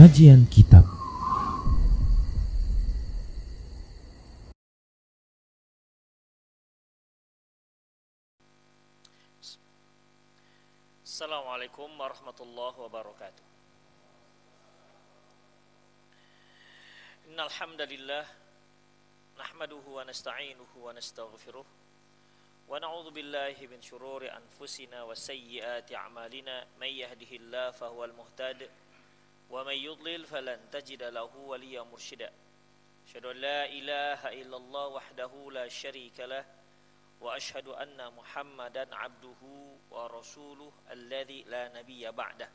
Kajian Kitab. Assalamualaikum warahmatullahi wabarakatuh. Innal hamdalillah nahmaduhu wa nasta'inuhu wa nastaghfiruh wa na'udzu billahi min shururi anfusina wa sayyiati a'malina may yahdihillahu fahuwal muhtad wa may yudlil falan tajida lahu waliyyan mursyida. Asyhadu an la ilaha illallah wahdahu la syarika lah wa asyhadu anna Muhammadan abduhu wa rasuluh alladzi la nabiyya ba'dah.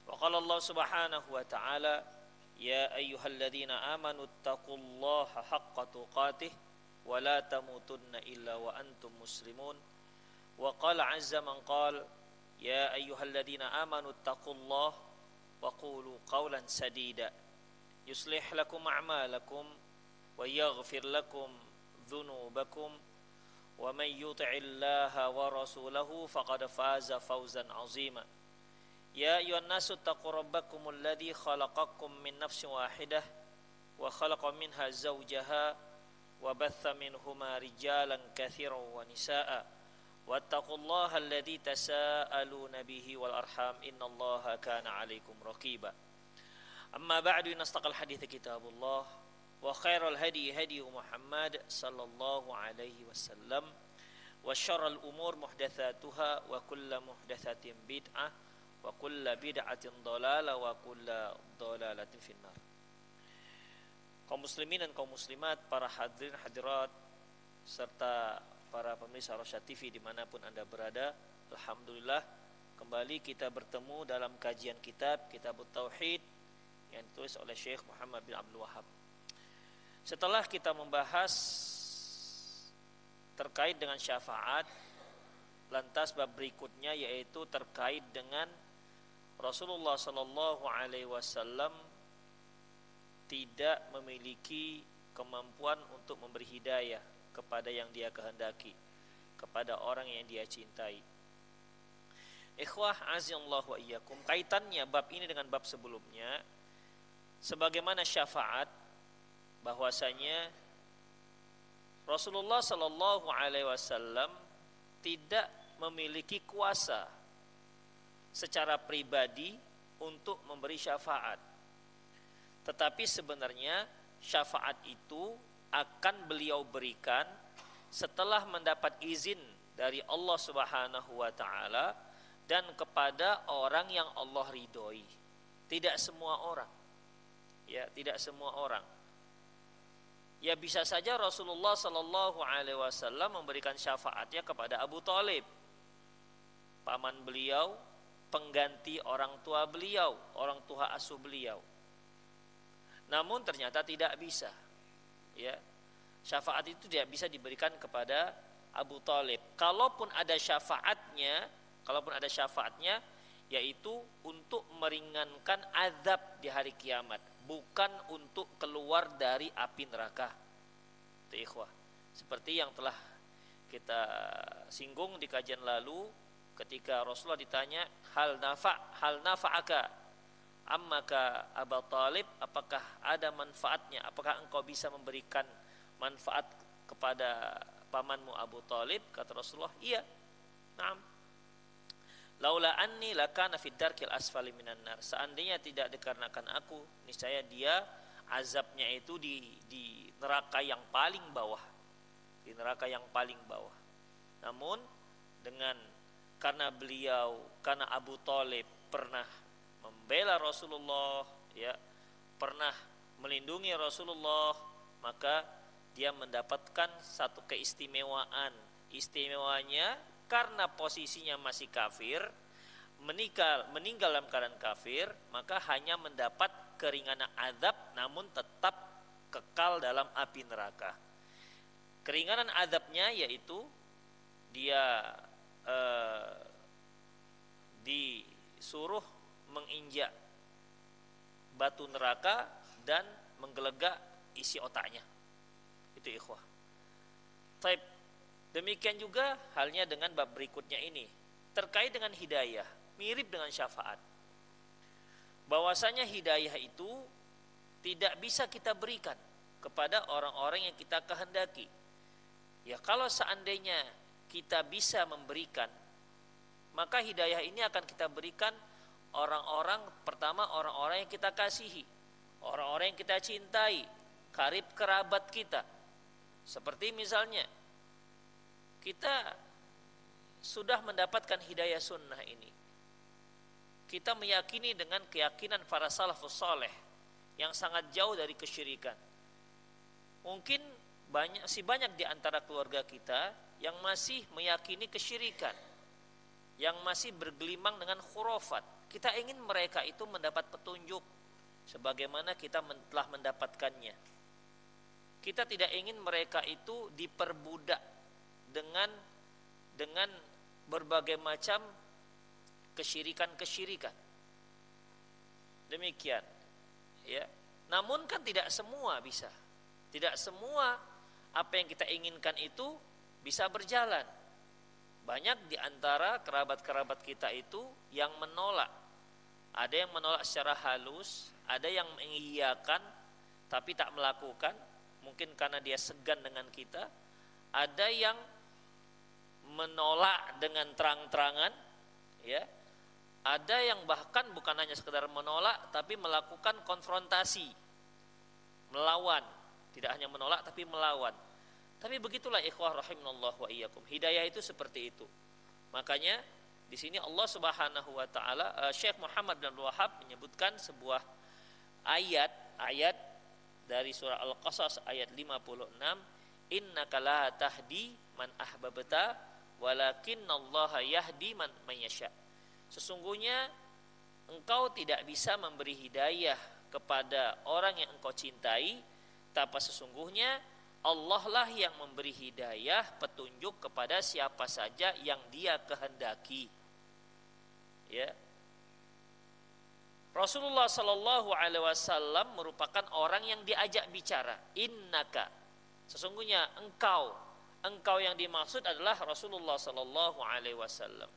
Wa qala Allah subhanahu wa ta'ala ya ayyuhalladzina amanu taqullaha haqqa tuqatih wa la tamutunna illa wa antum muslimun. Wa qala azza man qala ya ayyuhalladzina amanu taqullaha wa qulu qawlan sadida yuslih lakum a'malakum wa yaghfir lakum dhunubakum wa man yuti'illaha wa rasulahu faqad faza fawzan 'azima. Ya ayyuhan nasu taqu rabbakumul ladzi khalaqakum min nafsin wahidah wa khalaqa minha zawjaha wa batha minhuma rijalan katsiran wa nisaa'a wattaqullaha alladzi tasaaluna bihi wal arham innallaha kana 'alaikum raqiba. Amma ba'du, innastaqal hadithi kitabullah wa khairal hadi hadi Muhammad sallallahu alaihi wasallam wa syarrul umur muhdatsatuha wa kullu muhdatsatin bid'ah wa kullu bid'atin dhalalah wa kullu dhalalatin finnar. Kaum muslimin dan kaum muslimat, para hadirin hadirat serta para pemirsa Rosyad TV dimanapun Anda berada, alhamdulillah kembali kita bertemu dalam kajian kitab Kitabut Tauhid yang ditulis oleh Syekh Muhammad bin Abdul Wahhab. Setelah kita membahas terkait dengan syafaat, lantas bab berikutnya yaitu terkait dengan Rasulullah sallallahu alaihi wasallam tidak memiliki kemampuan untuk memberi hidayah kepada yang dia kehendaki, kepada orang yang dia cintai. Ikhwah azallahu wa iyyakum, kaitannya bab ini dengan bab sebelumnya, sebagaimana syafaat, bahwasanya Rasulullah sallallahu alaihi wasallam tidak memiliki kuasa secara pribadi untuk memberi syafaat. Tetapi sebenarnya syafaat itu akan beliau berikan setelah mendapat izin dari Allah Subhanahu wa taala dan kepada orang yang Allah ridhoi. Tidak semua orang. Ya, tidak semua orang. Ya, bisa saja Rasulullah sallallahu alaihi wasallam memberikan syafaatnya kepada Abu Thalib, paman beliau, pengganti orang tua beliau, orang tua asuh beliau. Namun ternyata tidak bisa. Ya, syafaat itu tidak bisa diberikan kepada Abu Thalib. Kalaupun ada syafaatnya, yaitu untuk meringankan azab di hari kiamat, bukan untuk keluar dari api neraka. Itu ikhwah. Seperti yang telah kita singgung di kajian lalu, ketika Rasulullah ditanya hal nafa'aka ammaka Abu Thalib, apakah ada manfaatnya, apakah engkau bisa memberikan manfaat kepada pamanmu Abu Thalib? Kata Rasulullah, iya. Naam. Laula anni lakana fid darkil asfali minan nar. Seandainya tidak dikarenakan aku, niscaya dia azabnya itu di neraka yang paling bawah. Di neraka yang paling bawah. Namun karena Abu Thalib pernah membela Rasulullah, ya, pernah melindungi Rasulullah, maka dia mendapatkan satu keistimewaan. Istimewanya karena posisinya masih kafir, meninggal dalam keadaan kafir, maka hanya mendapat keringanan azab, namun tetap kekal dalam api neraka. Keringanan azabnya yaitu dia disuruh menginjak batu neraka dan menggelegak isi otaknya. Itu ikhwah. Taib. Demikian juga halnya dengan bab berikutnya ini, terkait dengan hidayah, mirip dengan syafaat. bahwasanya hidayah itu tidak bisa kita berikan kepada orang-orang yang kita kehendaki. Ya, kalau seandainya kita bisa memberikan, maka hidayah ini akan kita berikan orang-orang, pertama orang-orang yang kita kasihi, orang-orang yang kita cintai, karib kerabat kita. Seperti misalnya kita sudah mendapatkan hidayah sunnah ini, kita meyakini dengan keyakinan para salafus saleh yang sangat jauh dari kesyirikan. Mungkin banyak di antara keluarga kita yang masih meyakini kesyirikan, yang masih bergelimang dengan khurafat. Kita ingin mereka itu mendapat petunjuk sebagaimana kita telah mendapatkannya. Kita tidak ingin mereka itu diperbudak dengan berbagai macam kesyirikan. Demikian, ya. Namun kan tidak semua bisa. Tidak semua apa yang kita inginkan itu bisa berjalan. Banyak di antara kerabat-kerabat kita itu yang menolak. Ada yang menolak secara halus, ada yang mengiyakan tapi tak melakukan, mungkin karena dia segan dengan kita. Ada yang menolak dengan terang-terangan, ya. Ada yang bahkan bukan hanya sekedar menolak tapi melakukan konfrontasi, melawan. Tidak hanya menolak tapi melawan. Tapi begitulah ikhwah rahimanallah wa iyyakum. Hidayah itu seperti itu. Makanya di sini Allah Subhanahu wa taala, Syekh Muhammad bin Wahab menyebutkan sebuah ayat dari surah Al-Qasas ayat 56, innaka la tahdi man ahbabta walakinnallaha yahdi man yasha. Sesungguhnya engkau tidak bisa memberi hidayah kepada orang yang engkau cintai, tapi sesungguhnya Allah lah yang memberi hidayah, petunjuk kepada siapa saja yang Dia kehendaki. Ya. Rasulullah Sallallahu Alaihi Wasallam merupakan orang yang diajak bicara. Innaka, sesungguhnya engkau yang dimaksud adalah Rasulullah Sallallahu Alaihi Wasallam.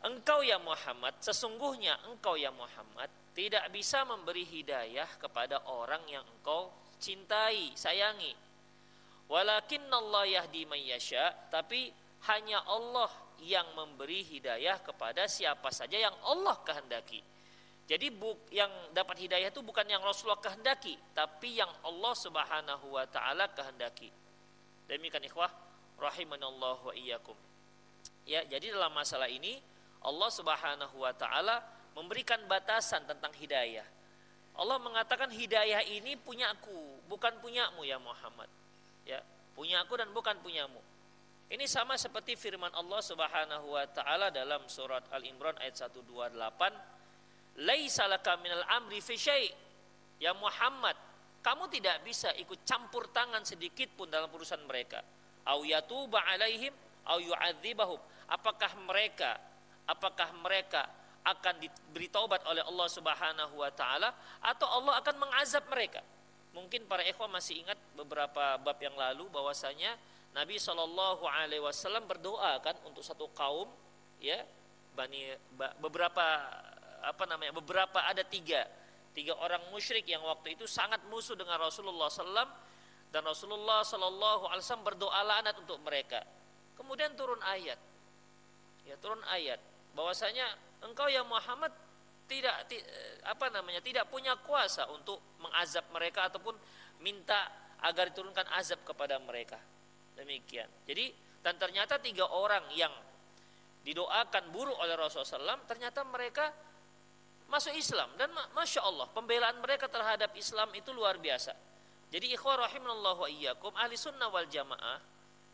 Engkau ya Muhammad, sesungguhnya engkau ya Muhammad tidak bisa memberi hidayah kepada orang yang engkau cintai, sayangi. Walakinnallaha yahdi man yasha, tapi hanya Allah yang memberi hidayah kepada siapa saja yang Allah kehendaki. Jadi yang dapat hidayah itu bukan yang Rasulullah kehendaki, tapi yang Allah Subhanahu wa taala kehendaki. Demikian ikhwah rahimanallahu wa iyyakum. Ya, jadi dalam masalah ini Allah Subhanahu wa taala memberikan batasan tentang hidayah. Allah mengatakan hidayah ini punyaku, bukan punyamu ya Muhammad. Ya, punyaku dan bukan punyamu. Ini sama seperti firman Allah Subhanahu wa taala dalam surat Al-Imran ayat 128, "Laisa laka minal amri fi syai'." Ya Muhammad, kamu tidak bisa ikut campur tangan sedikit pun dalam urusan mereka. Au yatuba alaihim au yu'adzibahum. Apakah mereka akan diberi taubat oleh Allah Subhanahu wa taala atau Allah akan mengazab mereka. Mungkin para ikhwah masih ingat beberapa bab yang lalu bahwasanya Nabi Shallallahu alaihi wasallam berdoa kan untuk satu kaum, ya, beberapa ada tiga orang musyrik yang waktu itu sangat musuh dengan Rasulullah SAW, dan Rasulullah Shallallahu alaihi wasallam berdoa laknat untuk mereka. Kemudian turun ayat bahwasanya engkau ya Muhammad tidak punya kuasa untuk mengazab mereka ataupun minta agar diturunkan azab kepada mereka. Demikian. Jadi, dan ternyata 3 orang yang didoakan buruk oleh Rasulullah SAW, ternyata mereka masuk Islam, dan masya Allah pembelaan mereka terhadap Islam itu luar biasa. Jadi ikhwah rahimanallahu wa iyyakum, ahli sunnah wal jamaah,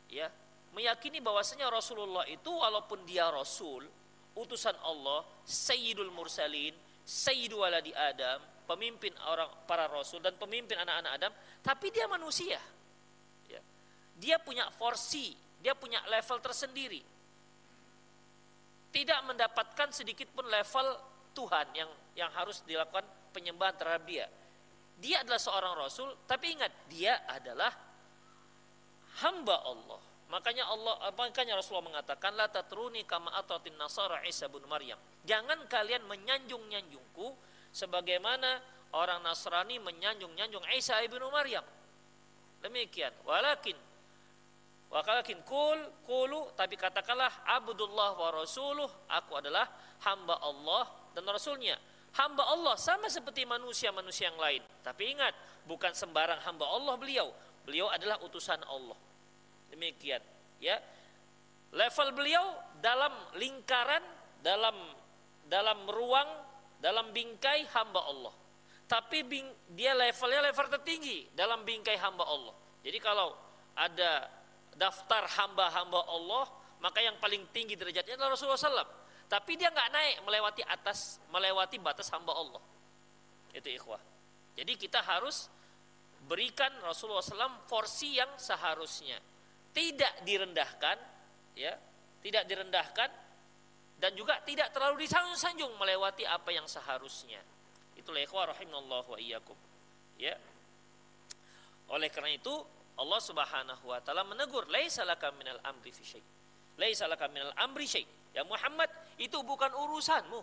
ya, meyakini bahwasanya Rasulullah itu walaupun dia Rasul, utusan Allah, Sayyidul Mursalin, Sayyidu waladi Adam, pemimpin para Rasul dan pemimpin anak-anak Adam, tapi dia manusia. Ya. Dia punya porsi, dia punya level tersendiri. Tidak mendapatkan sedikit pun level Tuhan yang harus dilakukan penyembahan terhadap dia. Dia adalah seorang Rasul, tapi ingat, dia adalah hamba Allah. Makanya Rasulullah mengatakan la tatruni kama atatin nasara Isa bin Maryam. Jangan kalian menyanjung-nyanjungku sebagaimana orang Nasrani menyanjung-nyanjung Isa ibnu Maryam. Demikian. Walakin qulu, tapi katakanlah abdullah wa rasuluh, aku adalah hamba Allah dan Rasulnya. Hamba Allah sama seperti manusia-manusia yang lain. Tapi ingat, bukan sembarang hamba Allah beliau. Beliau adalah utusan Allah. Demikian, ya. Level beliau dalam lingkaran, dalam ruang, dalam bingkai hamba Allah. Tapi dia levelnya level tertinggi dalam bingkai hamba Allah. Jadi kalau ada daftar hamba-hamba Allah, maka yang paling tinggi derajatnya adalah Rasulullah SAW. Tapi dia nggak naik melewati batas hamba Allah. Itu ikhwah. Jadi kita harus berikan Rasulullah SAW porsi yang seharusnya. Tidak direndahkan, ya, tidak direndahkan, dan juga tidak terlalu disanjung-sanjung melewati apa yang seharusnya. Itulah ikhwah rahimallahu wa iyyakum. Ya. Oleh karena itu Allah Subhanahu wa taala menegur, laisa laka minal amri fi syai'. Laisa laka minal amri syai'. Ya Muhammad, itu bukan urusanmu.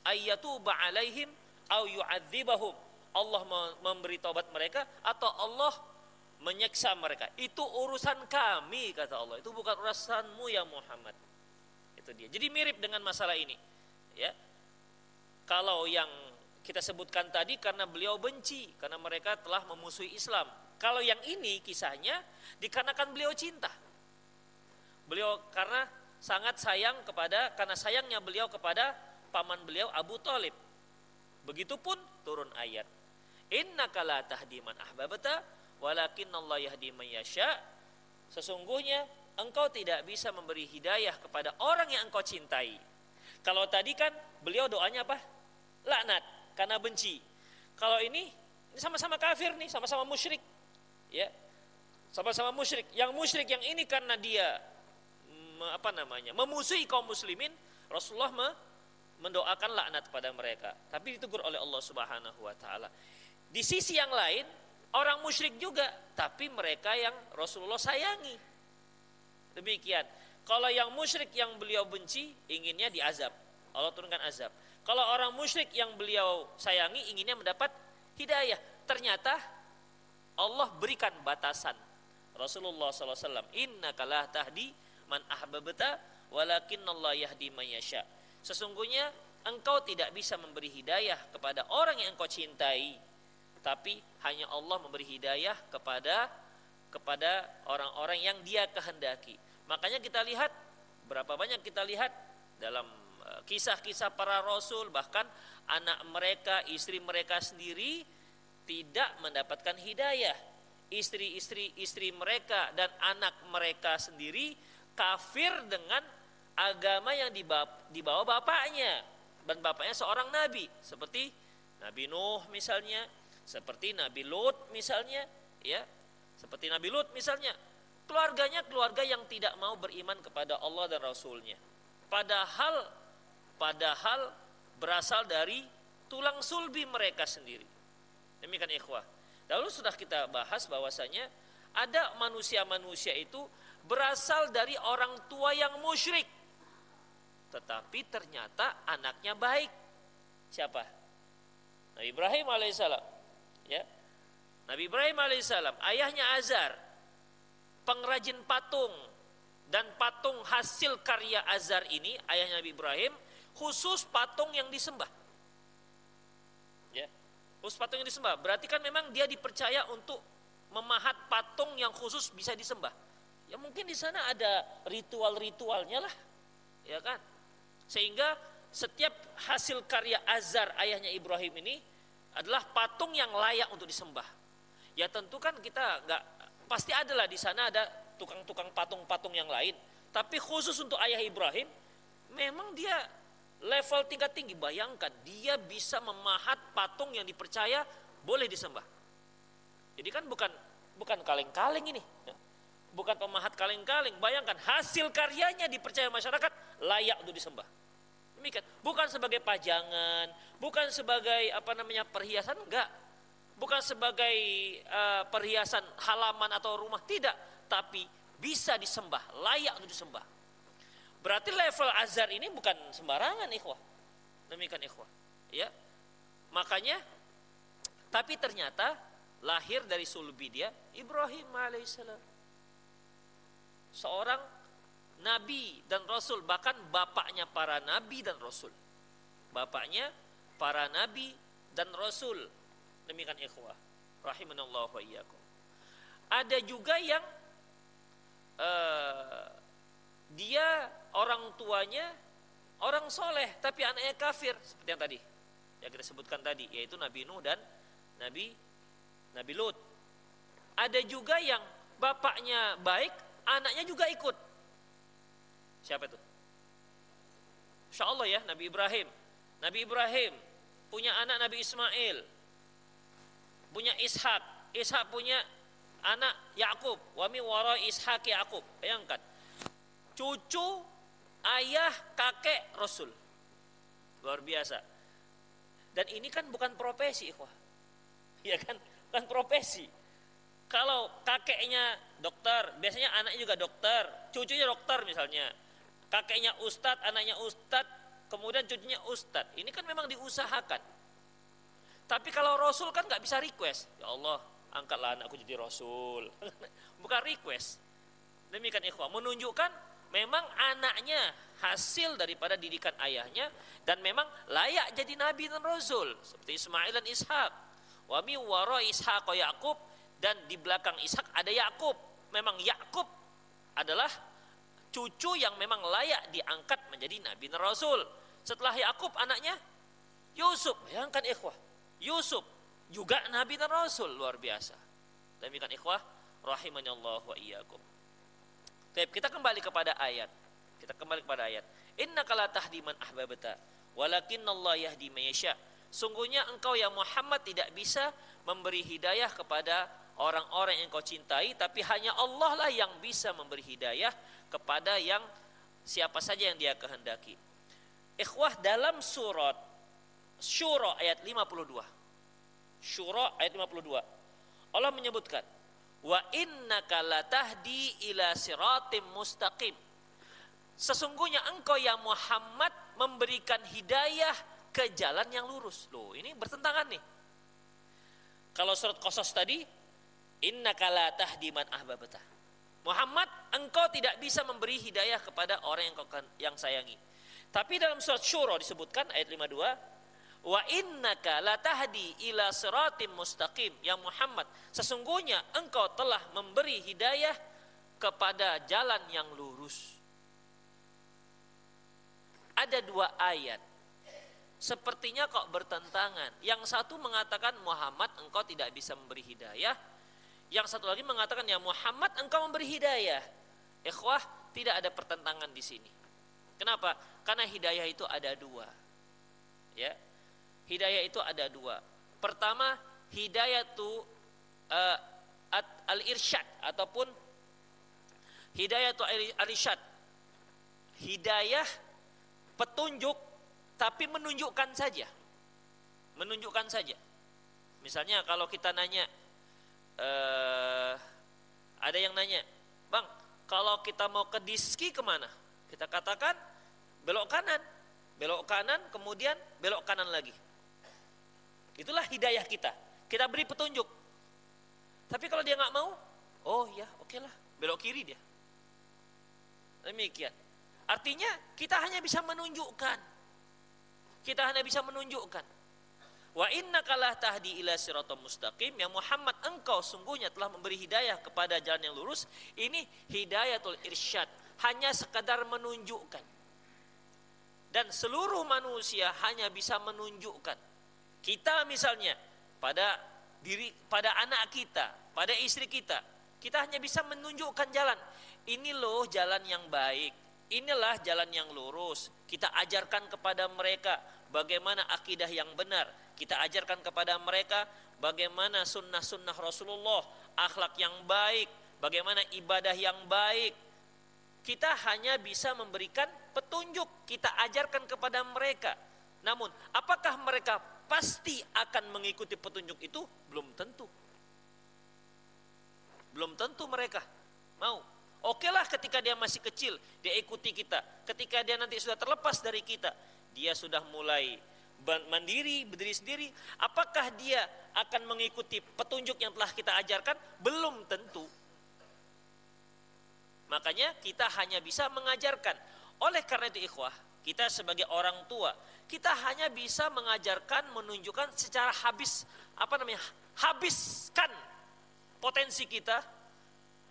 Ayyatuba alaihim au yu'adzibahum. Allah memberi taubat mereka atau Allah menyiksa mereka. Itu urusan kami, kata Allah. Itu bukan urusanmu ya Muhammad. Itu dia. Jadi mirip dengan masalah ini. Ya. Kalau yang kita sebutkan tadi karena beliau benci, karena mereka telah memusuhi Islam. Kalau yang ini kisahnya dikarenakan beliau cinta. Beliau karena sangat sayang karena sayangnya beliau kepada paman beliau Abu Thalib. Begitupun turun ayat. Innaka la tahdi man ahbabta walakinnallaha yahdi man yasha. Sesungguhnya engkau tidak bisa memberi hidayah kepada orang yang engkau cintai. Kalau tadi kan beliau doanya apa? Laknat karena benci. Kalau ini sama-sama kafir nih, sama-sama musyrik. Ya. Sama-sama musyrik. Yang musyrik yang ini karena dia memusuhi kaum muslimin, Rasulullah mendoakan laknat pada mereka. Tapi ditegur oleh Allah Subhanahu wa taala. Di sisi yang lain, orang musyrik juga, tapi mereka yang Rasulullah sayangi. Demikian. Kalau yang musyrik yang beliau benci, inginnya diazab. Allah turunkan azab. Kalau orang musyrik yang beliau sayangi, inginnya mendapat hidayah. Ternyata Allah berikan batasan. Rasulullah SAW, innaka la tahdi man ahbabta walakinnallaha yahdi man yasha. Sesungguhnya engkau tidak bisa memberi hidayah kepada orang yang engkau cintai, tapi hanya Allah memberi hidayah kepada orang-orang yang dia kehendaki. Makanya kita lihat, berapa banyak kita lihat dalam kisah-kisah para rasul, bahkan anak mereka, istri mereka sendiri tidak mendapatkan hidayah. Istri mereka dan anak mereka sendiri kafir dengan agama yang dibawa bapaknya, dan bapaknya seorang nabi, seperti Nabi Nuh misalnya, seperti Nabi Lut misalnya, ya, seperti Nabi Lut misalnya. Keluarganya keluarga yang tidak mau beriman kepada Allah dan Rasulnya. Padahal berasal dari tulang sulbi mereka sendiri. Demikian ikhwah. Dahulu sudah kita bahas bahwasanya ada manusia-manusia itu berasal dari orang tua yang musyrik, tetapi ternyata anaknya baik. Siapa? Nabi Ibrahim alaihissalam. Ya, Nabi Ibrahim alaihissalam, ayahnya Azar, pengrajin patung, dan patung hasil karya Azar ini, ayahnya Nabi Ibrahim, khusus patung yang disembah. Ya, khusus patung yang disembah. Berarti kan memang dia dipercaya untuk memahat patung yang khusus bisa disembah. Ya mungkin di sana ada ritual-ritualnya lah, ya kan? Sehingga setiap hasil karya Azar ayahnya Ibrahim ini adalah patung yang layak untuk disembah. Ya tentu kan kita nggak, pasti adalah di sana ada tukang-tukang patung-patung yang lain. Tapi khusus untuk ayah Ibrahim, memang dia level tingkat tinggi. Bayangkan dia bisa memahat patung yang dipercaya boleh disembah. Jadi kan bukan kaleng-kaleng ini. Bukan pemahat kaleng-kaleng. Bayangkan hasil karyanya dipercaya masyarakat layak untuk disembah. Demikian. Bukan sebagai pajangan, bukan sebagai perhiasan, enggak. Bukan sebagai perhiasan halaman atau rumah, tidak. Tapi bisa disembah, layak untuk disembah. Berarti level azhar ini bukan sembarangan, ikhwah. Demikian, ikhwah. Ya. Makanya, tapi ternyata lahir dari sulbi dia Ibrahim alaihissalam. Seorang nabi dan rasul, bahkan bapaknya para nabi dan rasul. Bapaknya para nabi dan rasul. Demikian, ikhwah. Rahimanallahu wa iyyakum. Ada juga yang dia orang tuanya orang soleh tapi anaknya kafir, seperti yang tadi yang kita sebutkan tadi, yaitu Nabi Nuh dan Nabi Lut. Ada juga yang bapaknya baik, anaknya juga ikut. Siapa itu? Insya Allah ya, Nabi Ibrahim. Nabi Ibrahim punya anak Nabi Ismail, punya Ishak. Ishak punya anak Yakub, wa min wara Ishak Yakub. Bayangkan, cucu, ayah, kakek Rasul. Luar biasa. Dan ini kan bukan profesi, ikhwah. Ya kan, bukan profesi. Kalau kakeknya dokter, biasanya anaknya juga dokter, cucunya dokter misalnya. Kakeknya ustadz, anaknya ustadz, kemudian cucunya ustadz. Ini kan memang diusahakan. Tapi kalau Rasul kan nggak bisa request. Ya Allah, angkatlah anakku jadi Rasul. Bukan request. Demikian, ikhwah, menunjukkan memang anaknya hasil daripada didikan ayahnya dan memang layak jadi nabi dan rasul, seperti Ismail dan Ishak. Wa mi wara Ishak Yakub, dan di belakang Ishak ada Yakub. Memang Yakub adalah cucu yang memang layak diangkat menjadi nabi dan rasul. Setelah Yakub anaknya Yusuf. Bayangkan, ikhwah, Yusuf juga nabi dan rasul, luar biasa. Demikian, ikhwah, rahimanallahu wa iyyakum. Kita kembali kepada ayat. Innaka la tahdi man ahbabta, walakinnallaha yahdi man yasha. Sungguhnya engkau ya Muhammad tidak bisa memberi hidayah kepada orang-orang yang kau cintai, tapi hanya Allah lah yang bisa memberi hidayah kepada yang siapa saja yang Dia kehendaki. Ikhwah, dalam surat Syura ayat 52. Syura ayat 52. Allah menyebutkan, wa innaka latahdi ila siratim mustaqim. Sesungguhnya engkau ya Muhammad memberikan hidayah ke jalan yang lurus. Loh, ini bertentangan nih. Kalau surat Qasas tadi, innaka latahdi man ahbabta. Muhammad, engkau tidak bisa memberi hidayah kepada orang yang sayangi. Tapi dalam surat Syura disebutkan ayat 52, wa innaka latahdi ila siratim mustaqim. Ya Muhammad, sesungguhnya engkau telah memberi hidayah kepada jalan yang lurus. Ada dua ayat sepertinya kok bertentangan. Yang satu mengatakan Muhammad engkau tidak bisa memberi hidayah, yang satu lagi mengatakan ya Muhammad engkau memberi hidayah. Ikhwah, tidak ada pertentangan di sini. Kenapa? Karena hidayah itu ada dua. Ya. Hidayah itu ada dua. Pertama, hidayah itu al-irsyad ataupun hidayah itu al-irsyad. Hidayah petunjuk tapi menunjukkan saja. Menunjukkan saja. Misalnya kalau kita nanya, ada yang nanya, "Bang, kalau kita mau ke Diski kemana?" Kita katakan belok kanan. Belok kanan, kemudian belok kanan lagi. Itulah hidayah kita. Kita beri petunjuk. Tapi kalau dia nggak mau, oh ya oke lah, belok kiri dia. Demikian. Artinya kita hanya bisa menunjukkan. Kita hanya bisa menunjukkan. Wa innaka la tahdi ila siratal mustaqim. Ya Muhammad, engkau sungguhnya telah memberi hidayah kepada jalan yang lurus. Ini hidayatul irsyad, hanya sekadar menunjukkan. Dan seluruh manusia hanya bisa menunjukkan. Kita misalnya pada anak kita, pada istri kita, kita hanya bisa menunjukkan jalan. Ini loh jalan yang baik, inilah jalan yang lurus. Kita ajarkan kepada mereka bagaimana akidah yang benar. Kita ajarkan kepada mereka bagaimana sunnah-sunnah Rasulullah, akhlak yang baik, bagaimana ibadah yang baik. Kita hanya bisa memberikan petunjuk, kita ajarkan kepada mereka. Namun, apakah mereka pasti akan mengikuti petunjuk itu? Belum tentu. Belum tentu mereka mau. Okelah ketika dia masih kecil, dia ikuti kita. Ketika dia nanti sudah terlepas dari kita, dia sudah mulai mandiri, berdiri sendiri. Apakah dia akan mengikuti petunjuk yang telah kita ajarkan? Belum tentu. Makanya kita hanya bisa mengajarkan. Oleh karena itu ikhwah, kita sebagai orang tua, kita hanya bisa mengajarkan, menunjukkan secara habiskan potensi kita,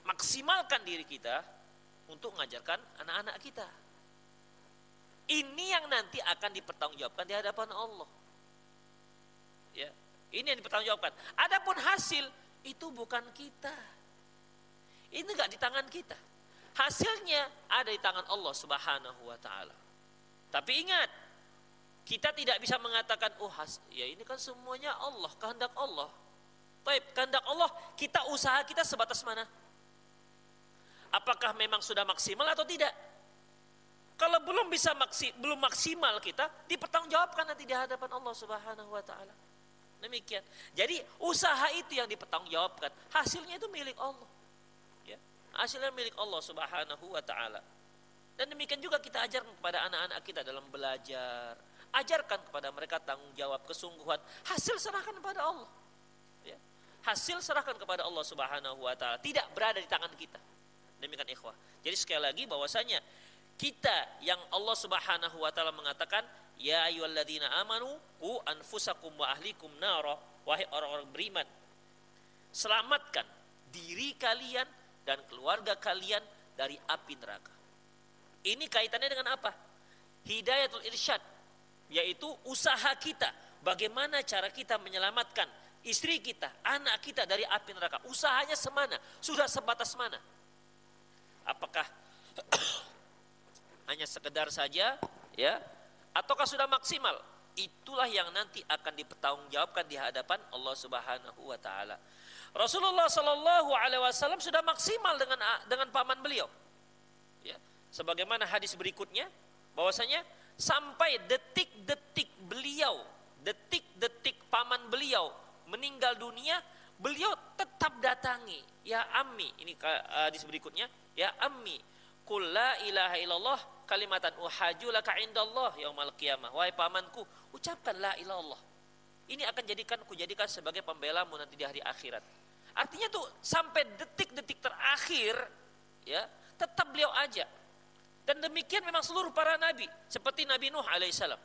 maksimalkan diri kita untuk mengajarkan anak-anak kita. Ini yang nanti akan dipertanggungjawabkan di hadapan Allah. Ya, ini yang dipertanggungjawabkan. Adapun hasil itu bukan kita. Ini enggak di tangan kita. Hasilnya ada di tangan Allah Subhanahu wa taala. Tapi ingat, kita tidak bisa mengatakan, ya ini kan semuanya Allah, kehendak Allah. Baik, kehendak Allah, usaha kita sebatas mana? Apakah memang sudah maksimal atau tidak? Kalau belum maksimal kita, dipertanggungjawabkan nanti di hadapan Allah Subhanahu wa taala. Demikian. Jadi usaha itu yang dipertanggungjawabkan, hasilnya itu milik Allah. Ya, hasilnya milik Allah Subhanahu wa taala. Dan demikian juga kita ajarkan kepada anak-anak kita dalam belajar. Ajarkan kepada mereka tanggung jawab, kesungguhan. Hasil serahkan kepada Allah. Ya. Hasil serahkan kepada Allah Subhanahu wa taala. Tidak berada di tangan kita. Demikian ikhwah. Jadi sekali lagi bahwasanya kita yang Allah Subhanahu wa taala mengatakan, ya ayyuhalladzina amanu qu anfusakum wa ahlikum nara, wahai orang-orang beriman, selamatkan diri kalian dan keluarga kalian dari api neraka. Ini kaitannya dengan apa? Hidayatul irsyad, yaitu usaha kita, bagaimana cara kita menyelamatkan istri kita, anak kita dari api neraka. Usahanya semana, sudah sebatas mana? Apakah hanya sekedar saja, ya, ataukah sudah maksimal? Itulah yang nanti akan dipertanggungjawabkan di hadapan Allah Subhanahu wa taala. Rasulullah sallallahu alaihi wasallam sudah maksimal dengan paman beliau. Ya, sebagaimana hadis berikutnya, bahwasanya sampai detik-detik paman beliau meninggal dunia, beliau tetap datangi, ya ammi, ini hadis berikutnya, ya ammi, qul la ilaha illallah kalimatan uhaju laka indallah yaumal qiyamah. Wahai pamanku, ucapkan la ilaha illallah. Ini akan kujadikan sebagai pembelamu nanti di hari akhirat. Artinya tuh sampai detik-detik terakhir, ya, tetap beliau ajak. Dan demikian memang seluruh para nabi, seperti Nabi Nuh alaihissalam.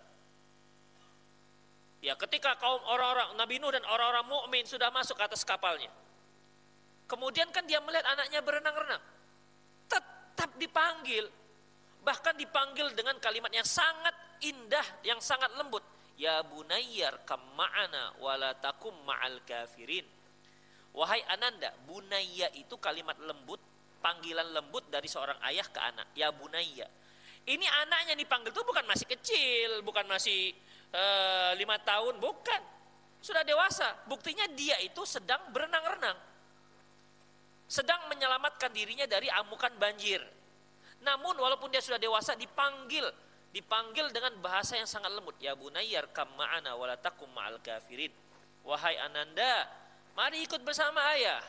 Ya, ketika kaum orang-orang Nabi Nuh dan orang-orang mukmin sudah masuk ke atas kapalnya, kemudian kan dia melihat anaknya berenang-renang, tetap dipanggil, bahkan dipanggil dengan kalimat yang sangat indah, yang sangat lembut. Ya bunayyar kam ma'ana wala takum ma'al kafirin. Wahai ananda, bunayya itu kalimat lembut, panggilan lembut dari seorang ayah ke anak. Ya bunayya. Ini anaknya dipanggil itu bukan masih kecil, bukan masih 5 tahun, bukan. Sudah dewasa. Buktinya dia itu sedang berenang-renang, sedang menyelamatkan dirinya dari amukan banjir. Namun walaupun dia sudah dewasa, dipanggil dengan bahasa yang sangat lembut. Ya bunayyar kam ma'ana wala takum ma'al kafirin. Wahai ananda, mari ikut bersama ayah.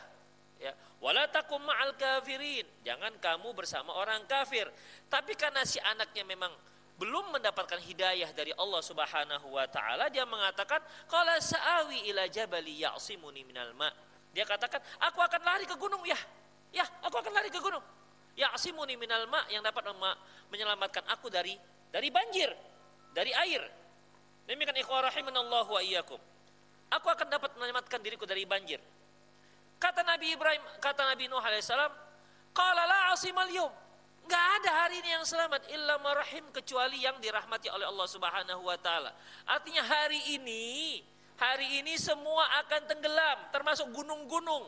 Ya, wala takum ma'al kafirin. Jangan kamu bersama orang kafir. Tapi karena si anaknya memang belum mendapatkan hidayah dari Allah Subhanahu wa taala, dia mengatakan, qala sa'awi ila jabali ya'simuni minal ma'. Dia katakan, aku akan lari ke gunung, ya. Ya, aku akan lari ke gunung. Ya'simuni minal ma', yang dapat menyelamatkan aku dari banjir, dari air. Demikian ikhwah rahimanallahu wa iyyakum. Aku akan dapat menyelamatkan diriku dari banjir. Kata Nabi Nuh alaihissalam, qala la 'asimal yawm. Enggak ada hari ini yang selamat illa marahim, kecuali yang dirahmati oleh Allah Subhanahu wa taala. Artinya hari ini semua akan tenggelam, termasuk gunung-gunung.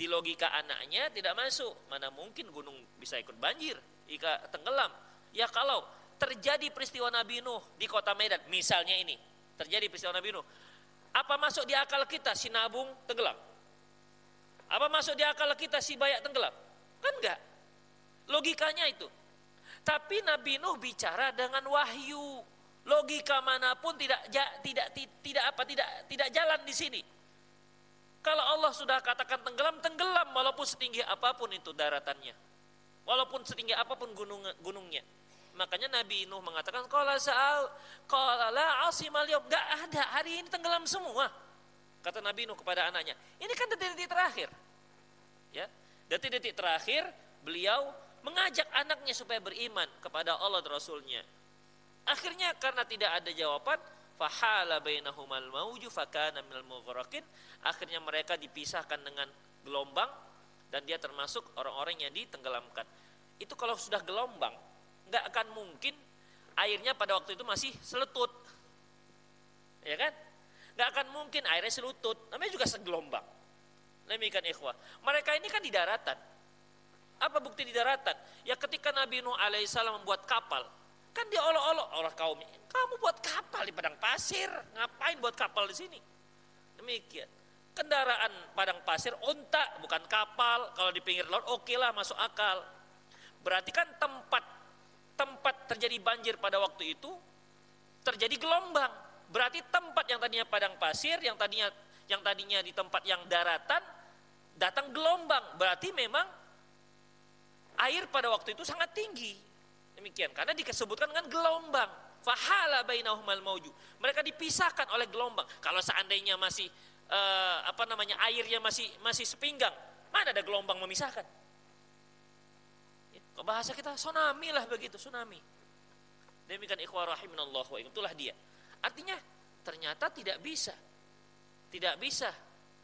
Di logika anaknya tidak masuk. Mana mungkin gunung bisa ikut banjir jika tenggelam? Ya kalau terjadi peristiwa Nabi Nuh di kota Medan, misalnya ini, terjadi peristiwa Nabi Nuh. Apa masuk di akal kita si Nabung tenggelam? Apa masuk di akal kita si Bayak tenggelam? Kan enggak. Logikanya itu. Tapi Nabi Nuh bicara dengan wahyu. Logika manapun tidak jalan di sini. Kalau Allah sudah katakan tenggelam, tenggelam walaupun setinggi apapun itu daratannya. Walaupun setinggi apapun gunungnya. Makanya Nabi Nuh mengatakan qala la asimal yaum, enggak ada, hari ini tenggelam semua. Kata Nabi Nuh kepada anaknya. Ini kan detik-detik terakhir. Ya. Detik-detik terakhir beliau mengajak anaknya supaya beriman kepada Allah dan Rasulnya. Akhirnya karena tidak ada jawaban, fahala bainahumal mauju fakana minal mughraqin. Akhirnya mereka dipisahkan dengan gelombang dan dia termasuk orang-orang yang ditenggelamkan. Itu kalau sudah gelombang, nggak akan mungkin airnya pada waktu itu masih selutut, ya kan? Nggak akan mungkin airnya selutut, namanya juga segelombang. Demikian ikhwah. Mereka ini kan di daratan. Apa bukti di daratan? Ya ketika Nabi Nuh alaihissalam membuat kapal, kan dia olok-olok orang kaumnya. Kamu buat kapal di padang pasir, ngapain buat kapal di sini? Demikian. Kendaraan padang pasir, onta bukan kapal. Kalau di pinggir laut, oke lah, masuk akal. Berarti kan tempat terjadi banjir pada waktu itu terjadi gelombang. Berarti tempat yang tadinya padang pasir, yang tadinya di tempat yang daratan, datang gelombang. Berarti memang air pada waktu itu sangat tinggi. Demikian, karena disebutkan dengan gelombang. Fahala bainahumal mauju. Mereka dipisahkan oleh gelombang. Kalau seandainya masih airnya masih sepinggang, mana ada gelombang memisahkan? Kalau bahasa kita tsunami lah begitu, tsunami. Demikian ikhwah rahimanallah wa itulah dia. Artinya ternyata tidak bisa